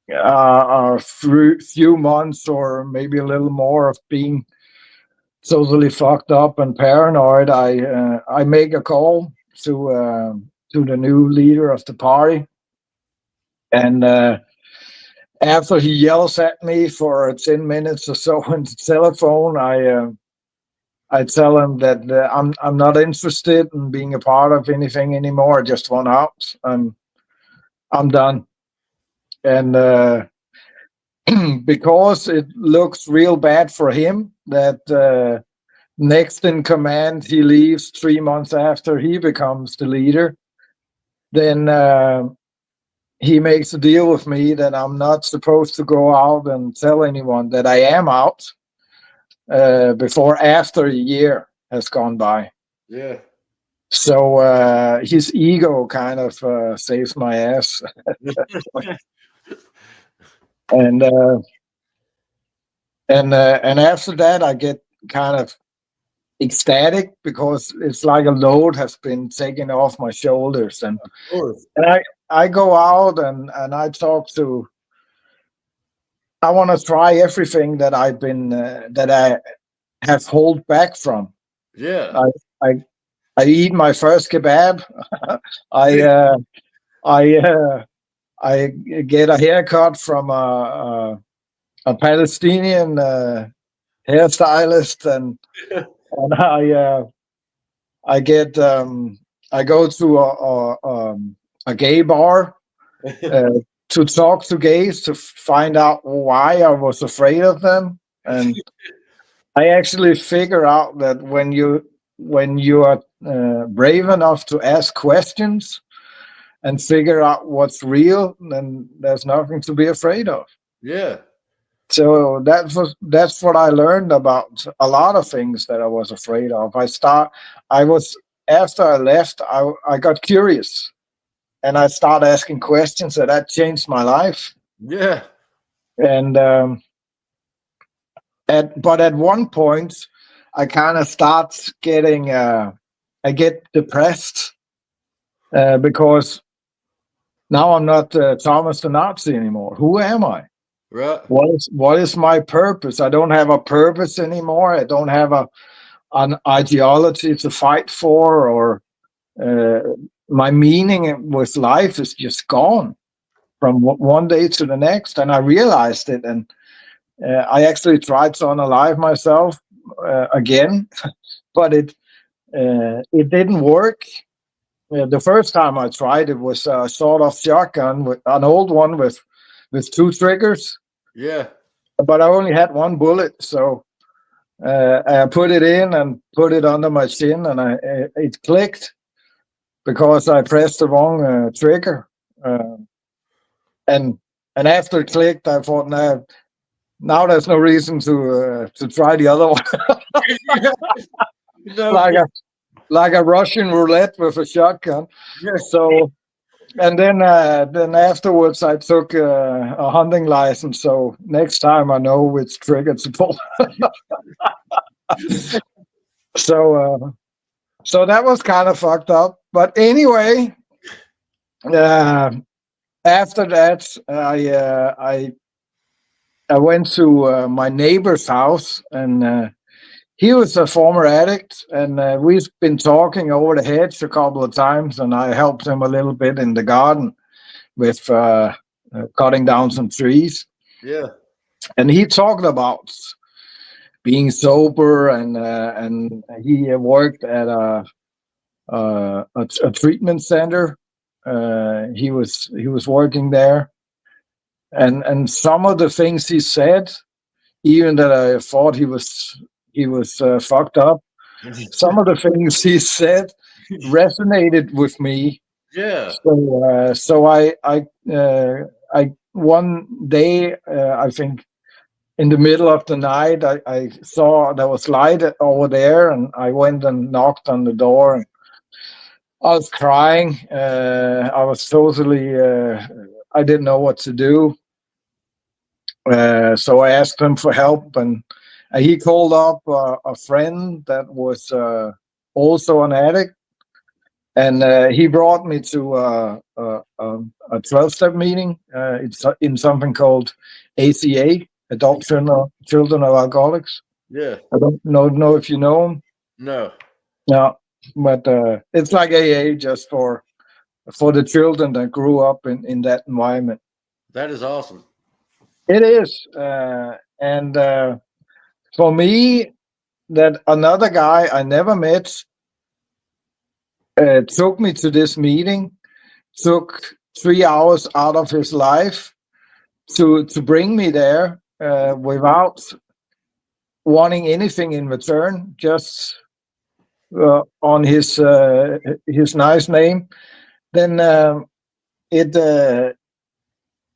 a few months or maybe a little more of being totally fucked up and paranoid, I make a call to the new leader of the party, and after he yells at me for 10 minutes or so on the telephone, I tell him that I'm not interested in being a part of anything anymore. I just want out. I'm done. And because it looks real bad for him that next in command he leaves 3 months after he becomes the leader, then he makes a deal with me that I'm not supposed to go out and tell anyone that I am out before after a year has gone by. Yeah. So his ego kind of saves my ass. and after that, I get kind of ecstatic, because it's like a load has been taken off my shoulders, and I go out and I talk to. I want to try everything that I've been that I have held back from. Yeah. I eat my first kebab. I get a haircut from a Palestinian hairstylist, and I get I go to a gay bar to talk to gays to find out why I was afraid of them, and I actually figure out that when you are brave enough to ask questions and figure out what's real, then there's nothing to be afraid of. Yeah. So that's what I learned about a lot of things that I was afraid of. After I left, I got curious, and I started asking questions, and that changed my life. Yeah. And but at one point, I kind of start getting I get depressed because Now I'm not Thomas the Nazi anymore. Who am I? Right. What is my purpose? I don't have a purpose anymore. I don't have an ideology to fight for, or my meaning with life is just gone from one day to the next. And I realized it, and I actually tried to unalive myself again, but it didn't work. The first time I tried it was a sawed-off shotgun, with an old one with two triggers, Yeah. but I only had one bullet, so I put it in and put it under my chin, and it clicked because I pressed the wrong trigger. And after it clicked, I thought, now there's no reason to try the other one. No. like a Russian roulette with a shotgun. Yeah. So, and then afterwards, I took a hunting license. So next time I know which trigger to pull. So that was kind of fucked up. But anyway, after that, I went to my neighbor's house, and he was a former addict, and we've been talking over the hedge a couple of times, and I helped him a little bit in the garden with cutting down some trees. Yeah. And he talked about being sober, and he worked at a treatment center. He was working there, and some of the things he said, even that I thought he was fucked up, some of the things he said resonated with me. Yeah. So I one day, I think in the middle of the night, I saw there was light over there, and I went and knocked on the door, and I was crying. I was totally, I didn't know what to do. So I asked him for help, and he called up a friend that was also an addict, and he brought me to a 12-step meeting. It's in something called ACA, Adoption of Children of Alcoholics. Yeah. I don't know if you know them. No. No, but it's like AA, just for the children that grew up in that environment. That is awesome. It is, and for me, that another guy I never met took me to this meeting, took 3 hours out of his life to bring me there, without wanting anything in return, just on his nice name. Then I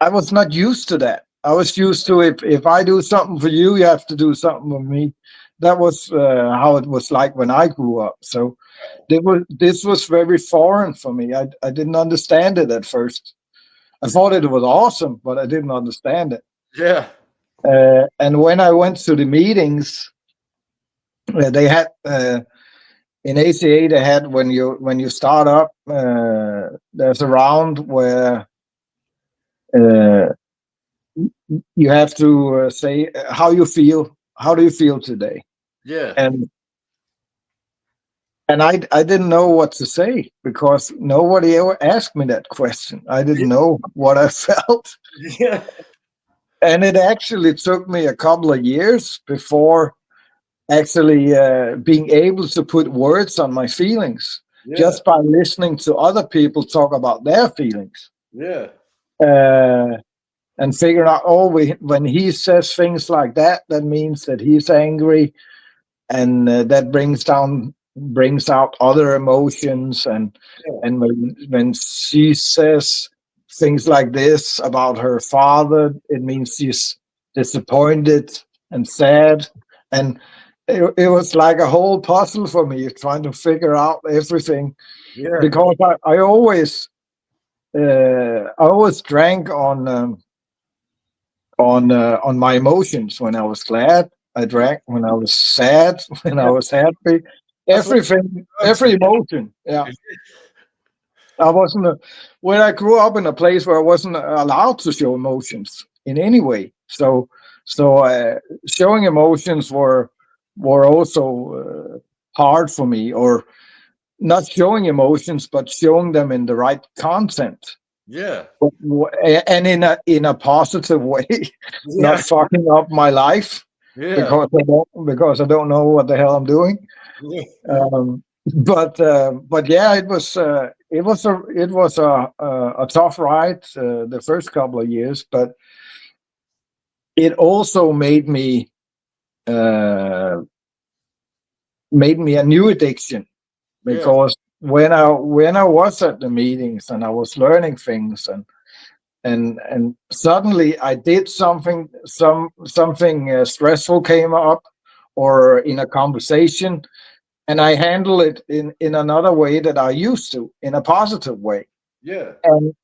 was not used to that. I was used to, if I do something for you, you have to do something for me. That was how it was like when I grew up. So this was very foreign for me. I didn't understand it at first. I thought it was awesome, but I didn't understand it. Yeah. And when I went to the meetings, they had in ACA, they had, when you start up, there's a round where you have to say how you feel. How do you feel today? Yeah. And I didn't know what to say, because nobody ever asked me that question. I didn't know what I felt. Yeah. And it actually took me a couple of years before actually being able to put words on my feelings, just by listening to other people talk about their feelings. Yeah. And figuring out, when he says things like that, that means that he's angry, and that brings out other emotions. And when she says things like this about her father, it means she's disappointed and sad. And it was like a whole puzzle for me, trying to figure out everything. Yeah. Because I always drank on my emotions. When I was glad, I drank. When I was sad, when I was happy, everything, every emotion. Yeah. I wasn't when I grew up in a place where I wasn't allowed to show emotions in any way. So showing emotions were also hard for me, or not showing emotions, but showing them in the right content. Yeah. And in a positive way, not Yeah. fucking up my life Yeah. because I don't know what the hell I'm doing. Yeah. But yeah, it was a tough ride the first couple of years, but it also made me a new addiction, Yeah. because when I was at the meetings and I was learning things, and suddenly I did something stressful came up, or in a conversation, and I handle it in another way that I used to, in a positive way, Yeah.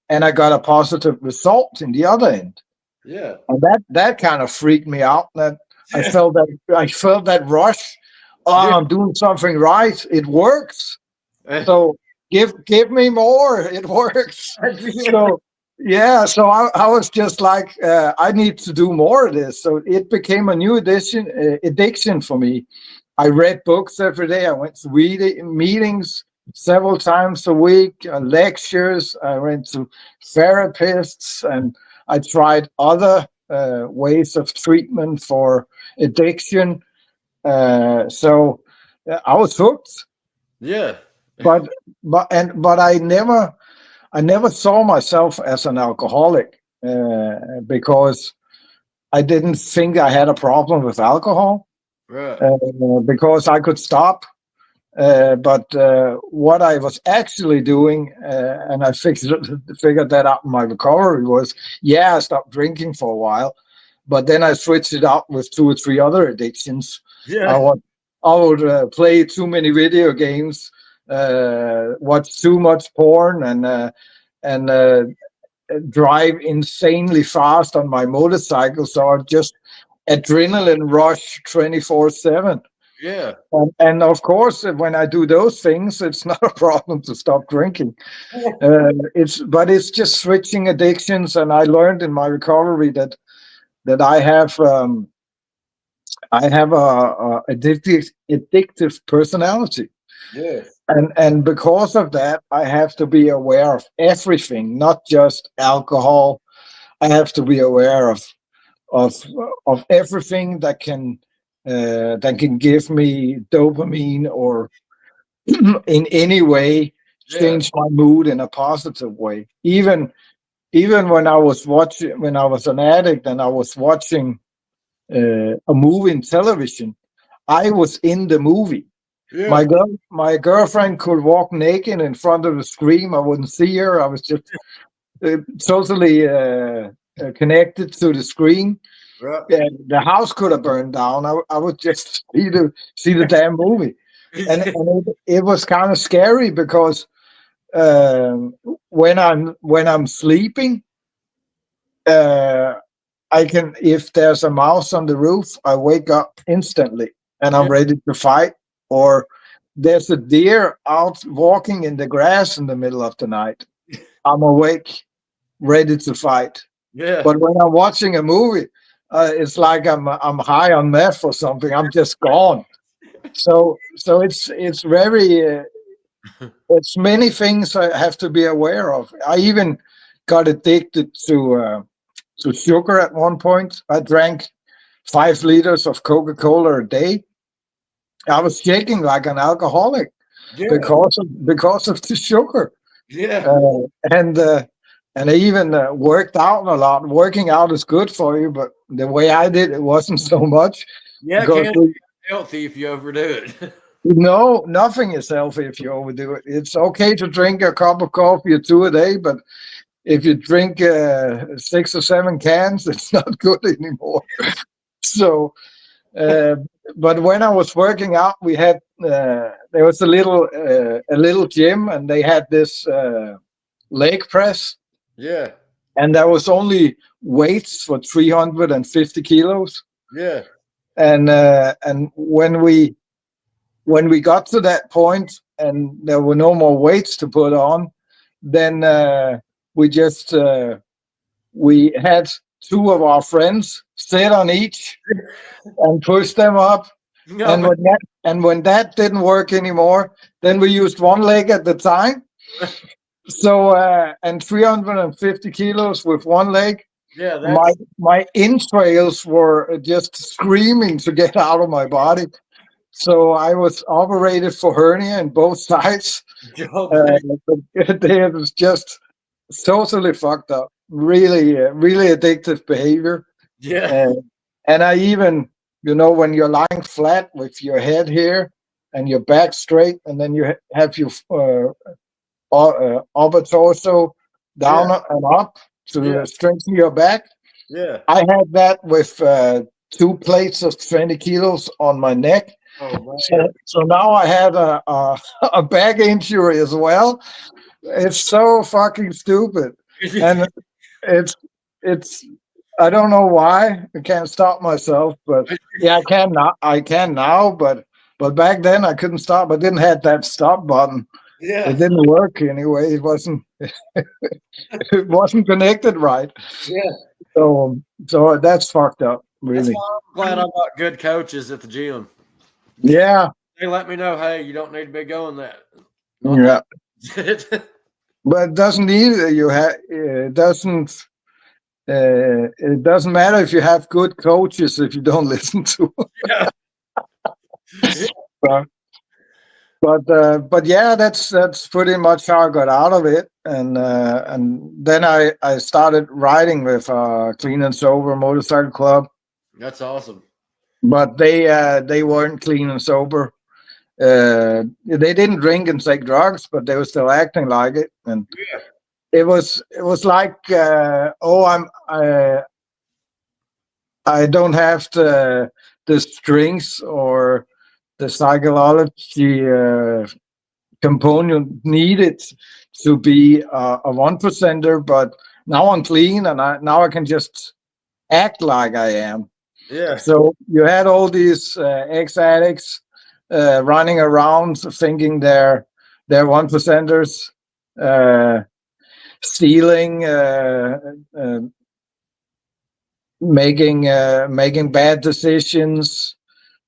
and I got a positive result in the other end, Yeah. and that kind of freaked me out. That I felt that rush. Oh, Yeah. I'm doing something right. It works. So give me more. It works. So yeah, so I was just like, I need to do more of this. So it became a new addiction for me. I read books every day. I went to meetings several times a week, lectures. I went to therapists, and I tried other ways of treatment for addiction. So I was hooked. Yeah. But but I never saw myself as an alcoholic, because I didn't think I had a problem with alcohol, Right. because I could stop. But what I was actually doing, and I figured that out in my recovery, was, yeah, I stopped drinking for a while, but then I switched it up with 2 or 3 other addictions. I Yeah. would play too many video games, watch too much porn, and drive insanely fast on my motorcycle. So I just adrenaline rush 24/7. Yeah. And of course, when I do those things, it's not a problem to stop drinking. It's just switching addictions, and I learned in my recovery that I have a addictive personality, Yes. and because of that, I have to be aware of everything, not just alcohol. I have to be aware of of everything that can give me dopamine, or in any way Yeah. change my mood in a positive way. Even when I was an addict and I was watching a movie in television, I was in the movie. Yeah. My girlfriend could walk naked in front of the screen. I wouldn't see her. I was just totally connected to the screen. Right. The house could have burned down. I would just see the damn movie, and it was kind of scary, because when I'm sleeping, uh, I can, if there's a mouse on the roof, I wake up instantly and I'm Yeah. ready to fight. Or there's a deer out walking in the grass in the middle of the night, I'm awake, ready to fight. Yeah. But when I'm watching a movie, it's like I'm high on meth or something. I'm just gone. So it's very it's many things I have to be aware of. I even got addicted to sugar at one point. I drank 5 liters of Coca-Cola a day. I was shaking like an alcoholic Yeah. because of the sugar. Yeah. And I even worked out a lot. Working out is good for you, but the way I did it wasn't so much, Yeah. It because can be healthy if you overdo it. no, nothing is healthy if you overdo it. It's okay to drink a cup of coffee or 2 a day, but if you drink 6 or 7 cans, it's not good anymore. So, uh, but when I was working out, we had there was a little gym, and they had this leg press, Yeah. and there was only weights for 350 kilos. Yeah. And when we got to that point and there were no more weights to put on, then we just we had two of our friends sit on each and push them up. No, And when that didn't work anymore, then we used one leg at the time. So and 350 kilos with one leg. yeah, My entrails were just screaming to get out of my body. So I was operated for hernia in both sides. It was just totally fucked up. Really, really addictive behavior. yeah, And I even, when you're lying flat with your head here and your back straight, and then you have your upper torso down and up to strengthen your back. yeah. I had that with 2 plates of 20 kilos on my neck. Oh, So now I had a back injury as well. It's so fucking stupid, and it's I don't know why I can't stop myself, but yeah, I can now, but back then I couldn't stop. I didn't have that stop button. yeah, It didn't work anyway. It wasn't connected right. yeah. So that's fucked up, That's really. why I'm glad I got good coaches at the gym. Yeah, They let me know, hey, you don't need to be going that. yeah. But it doesn't either. It doesn't matter if you have good coaches if you don't listen to them. Yeah. But yeah, that's pretty much how I got out of it, and then I started riding with Clean and Sober Motorcycle Club, That's awesome. but they weren't clean and sober. They didn't drink and take drugs, but they were still acting like it, and Yeah. it was like I don't have the strength or the psychology component needed to be a 1%er, but now I'm clean and now I can just act like I am. Yeah. So you had all these ex-addicts running around thinking they're 1%ers, stealing, making bad decisions,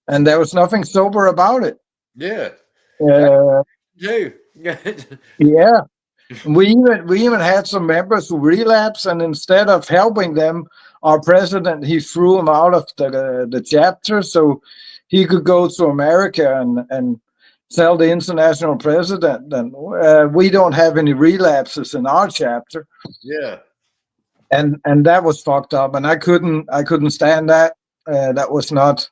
and there was nothing sober about it. Yeah. Uh, Too. yeah, we even had some members who relapsed, and instead of helping them, our president, he threw them out of the chapter so he could go to America and tell the international president that we don't have any relapses in our chapter. Yeah. And that was fucked up, and I couldn't stand that. That was not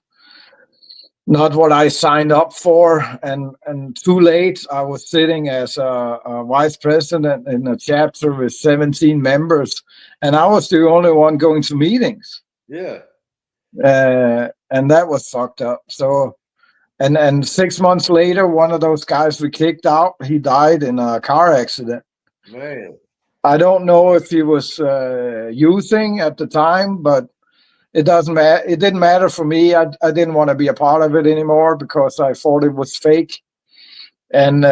what I signed up for, and too late. I was sitting as a vice president in a chapter with 17 members, and I was the only one going to meetings. Yeah. And that was fucked up. So, and 6 months later, one of those guys we kicked out, he died in a car accident. Man. I don't know if he was using at the time, but it doesn't matter. It didn't matter for me. I didn't want to be a part of it anymore because I thought it was fake. And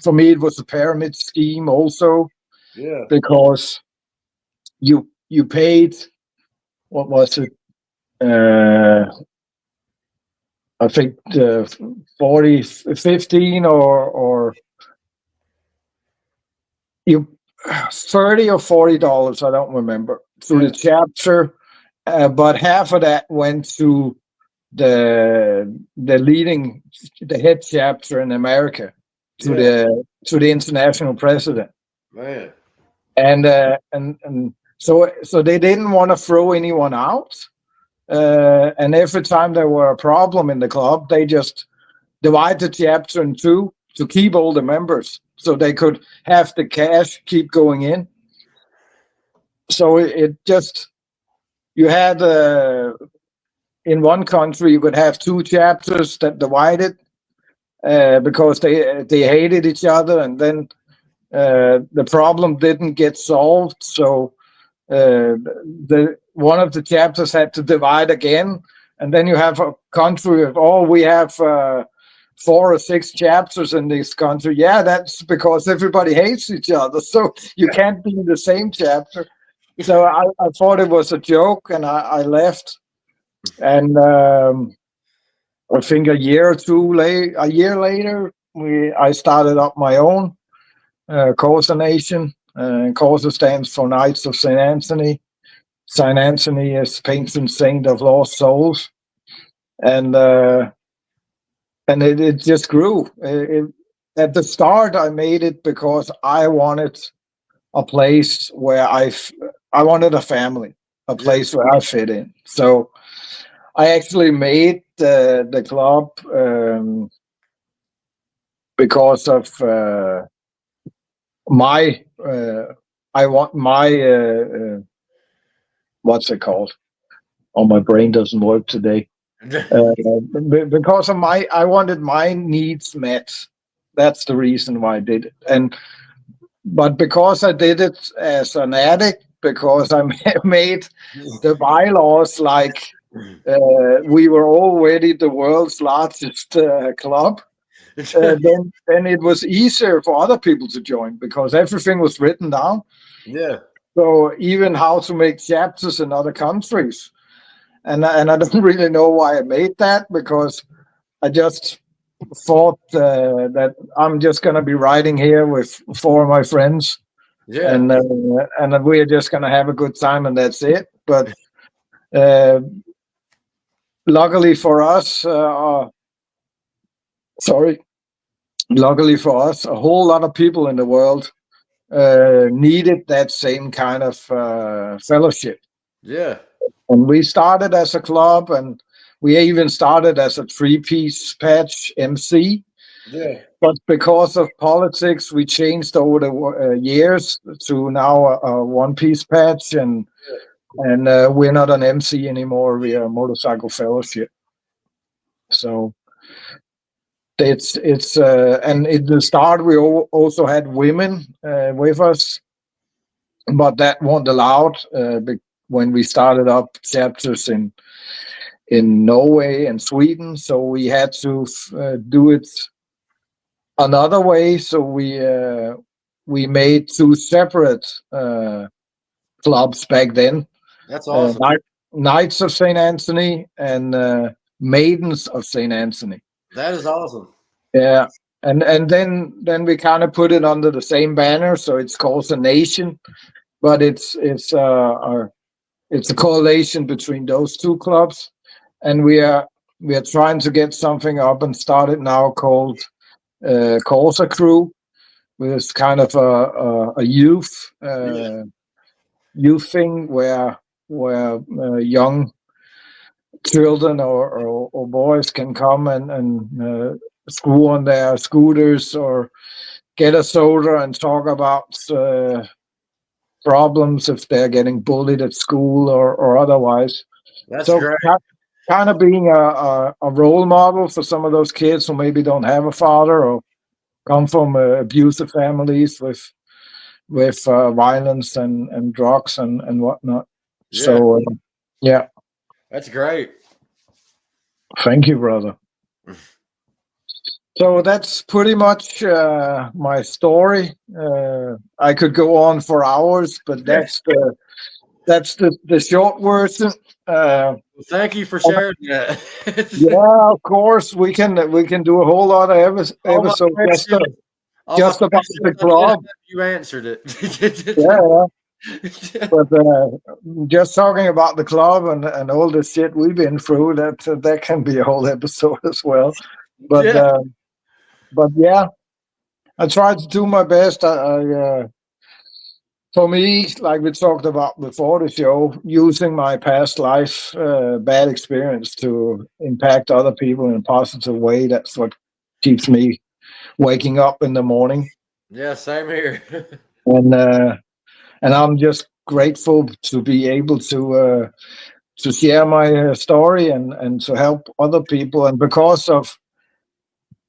for me, it was a pyramid scheme also. Yeah. Because you paid, what was it? I think 15 or you 30 or $40, I don't remember, through the chapter, but half of that went to the head chapter in America, to the international president. Man. And so they didn't want to throw anyone out, and every time there were a problem in the club, they just divide the chapter in two to keep all the members, so they could have the cash keep going in. So it just, you had in one country you could have two chapters that divided because they hated each other, and then the problem didn't get solved. So the one of the chapters had to divide again, and then you have a country of we have 4 or 6 chapters in this country. Yeah, that's because everybody hates each other, so you can't be in the same chapter. So I thought it was a joke, and I left. And I think a year later, I started up my own KOSA Nation. KOSA stands for Knights of St. Anthony. St. Anthony is patron saint of lost souls, and it just grew. At the start, I made it because I wanted a place where I wanted a family, a place where I fit in. So I actually made the club because of my what's it called? Oh, my brain doesn't work today. Because of I wanted my needs met. That's the reason why I did it. But because I did it as an addict, because I made the bylaws like we were already the world's largest club, then it was easier for other people to join because everything was written down. Yeah. So even how to make chapters in other countries. And I don't really know why I made that, because I just thought that I'm just going to be riding here with 4 of my friends. Yeah. And we're just going to have a good time, and that's it. But luckily for us, a whole lot of people in the world needed that same kind of fellowship. Yeah. And we started as a club, and we even started as a 3-piece patch MC. Yeah. But because of politics, we changed over the years to now a 1-piece patch, and we're not an MC anymore. We are a motorcycle fellowship. So it's and in the start we also had women with us, but that wasn't allowed when we started up chapters in Norway and Sweden. So we had to do it another way. So we made 2 separate clubs back then. That's awesome. Knights of St. Anthony and Maidens of St. Anthony. That is awesome. Yeah. And then we kind of put it under the same banner, so it's KOSA Nation, but it's a correlation between those 2 clubs, and we are trying to get something up and started now called KOSA Crew, which is kind of a youth thing where young children or boys can come and screw on their scooters or get a soda and talk about problems if they're getting bullied at school or otherwise. That's so great. Kind of being a role model for some of those kids who maybe don't have a father or come from abusive families with violence and drugs and whatnot. Yeah. So yeah, that's great. Thank you, brother. So that's pretty much my story. I could go on for hours, but that's the short version. Well, thank you for sharing that. Yeah, of course we can do a whole lot of episodes just about the club. You answered it. Yeah. But just talking about the club and all the shit we've been through, that can be a whole episode as well. But yeah, I try to do my best. For me, like we talked about before the show, using my past life, bad experience to impact other people in a positive way. That's what keeps me waking up in the morning. Yeah, same here. And I'm just grateful to be able to share my story and to help other people. And because of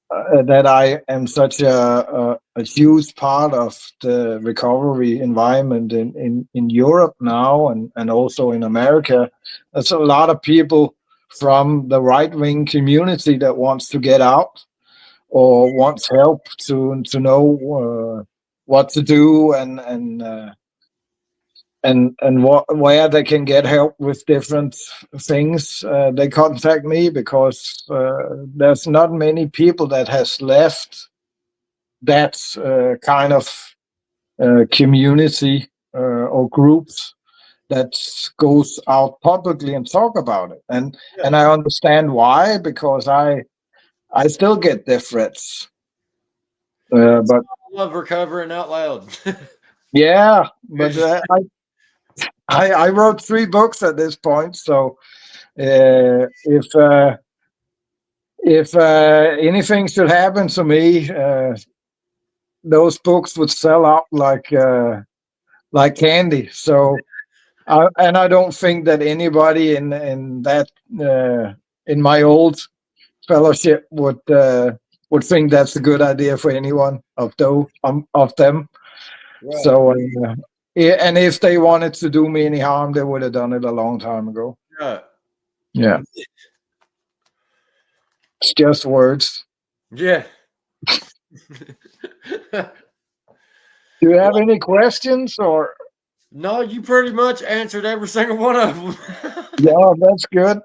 that, I am such a huge part of the recovery environment in Europe now and also in America. There's a lot of people from the right-wing community that wants to get out. or wants help to know what to do and where they can get help with different things, they contact me, because there's not many people that has left that kind of community or groups that goes out publicly and talk about it. And I understand why, because I still get death threats. But I love recovering out loud. yeah, but I wrote 3 books at this point, so if anything should happen to me, those books would sell out like candy. So, I don't think that anybody in that in my old fellowship would think that's a good idea for anyone of them. Right. So, and if they wanted to do me any harm, they would have done it a long time ago. Right. Yeah. It's just words. Yeah. Do you have any questions, or? No, you pretty much answered every single one of them. Yeah, that's good.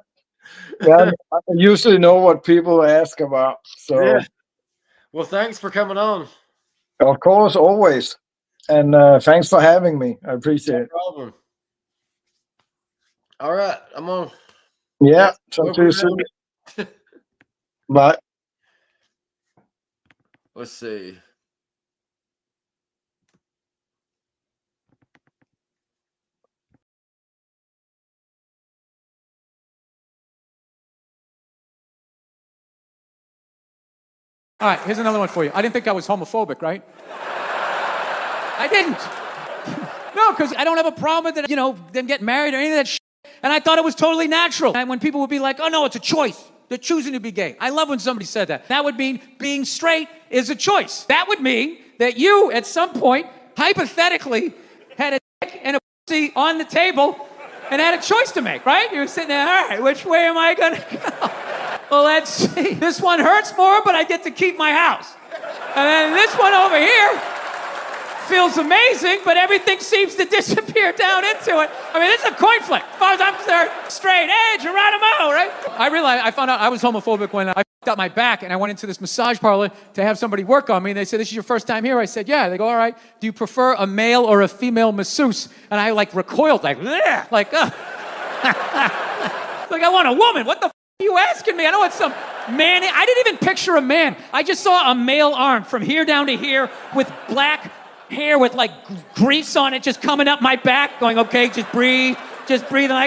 Yeah, I usually know what people ask about. So, yeah. Well, thanks for coming on. Of course, always. And thanks for having me. I appreciate it. No problem. All right, I'm on. Yeah, talk to you soon. Bye. Let's see. All right, here's another one for you. I didn't think I was homophobic, right? I didn't. No, because I don't have a problem with it, them getting married or any of that shit. And I thought it was totally natural. And when people would be like, oh, no, it's a choice. They're choosing to be gay. I love when somebody said that. That would mean being straight is a choice. That would mean that you, at some point, hypothetically, had a dick and a pussy on the table and had a choice to make, right? You were sitting there, all right, which way am I going to go? Well, let's see. This one hurts more, but I get to keep my house. And then this one over here feels amazing, but everything seems to disappear down into it. I mean, it's a coin flip. As far as I'm concerned, straight edge, Geronimo, right? I found out I was homophobic when I f***ed up my back and I went into this massage parlor to have somebody work on me. And they said, this is your first time here? I said, yeah. They go, all right. Do you prefer a male or a female masseuse? And I recoiled, like, ugh. Like I want a woman. What the f*** are you asking me? I know it's some man. I didn't even picture a man. I just saw a male arm from here down to here with black hair with grease on it just coming up my back, going, okay, just breathe. And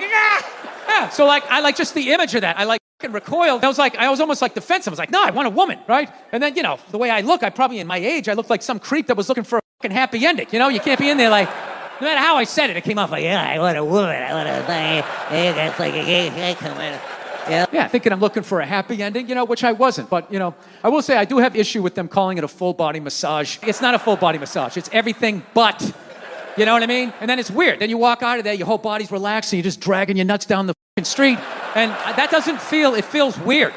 yeah. So I like just the image of that. I fucking recoiled. I was almost defensive. I was like, no, I want a woman, right? And then, the way I look, I probably in my age, I look like some creep that was looking for a fucking happy ending. You can't be in there no matter how I said it, it came off like, yeah, I want a woman. I want that's like a gay guy coming. Yeah, thinking I'm looking for a happy ending, which I wasn't. But, I will say I do have issue with them calling it a full-body massage. It's not a full-body massage. It's everything but. You know what I mean? And then it's weird. Then you walk out of there, your whole body's relaxed, and you're just dragging your nuts down the fucking street. And that doesn't feel, it feels weird.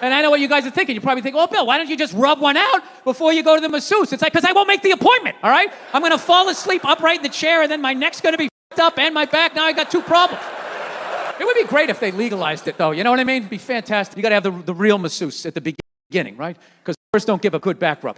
And I know what you guys are thinking. You probably think, oh, Bill, why don't you just rub one out before you go to the masseuse? It's like, because I won't make the appointment, all right? I'm going to fall asleep upright in the chair, and then my neck's going to be f***ed up, and my back. Now I got 2 problems. It would be great if they legalized it, though. You know what I mean? It'd be fantastic. You got to have the real masseuse at the beginning, right? Because first don't give a good back rub,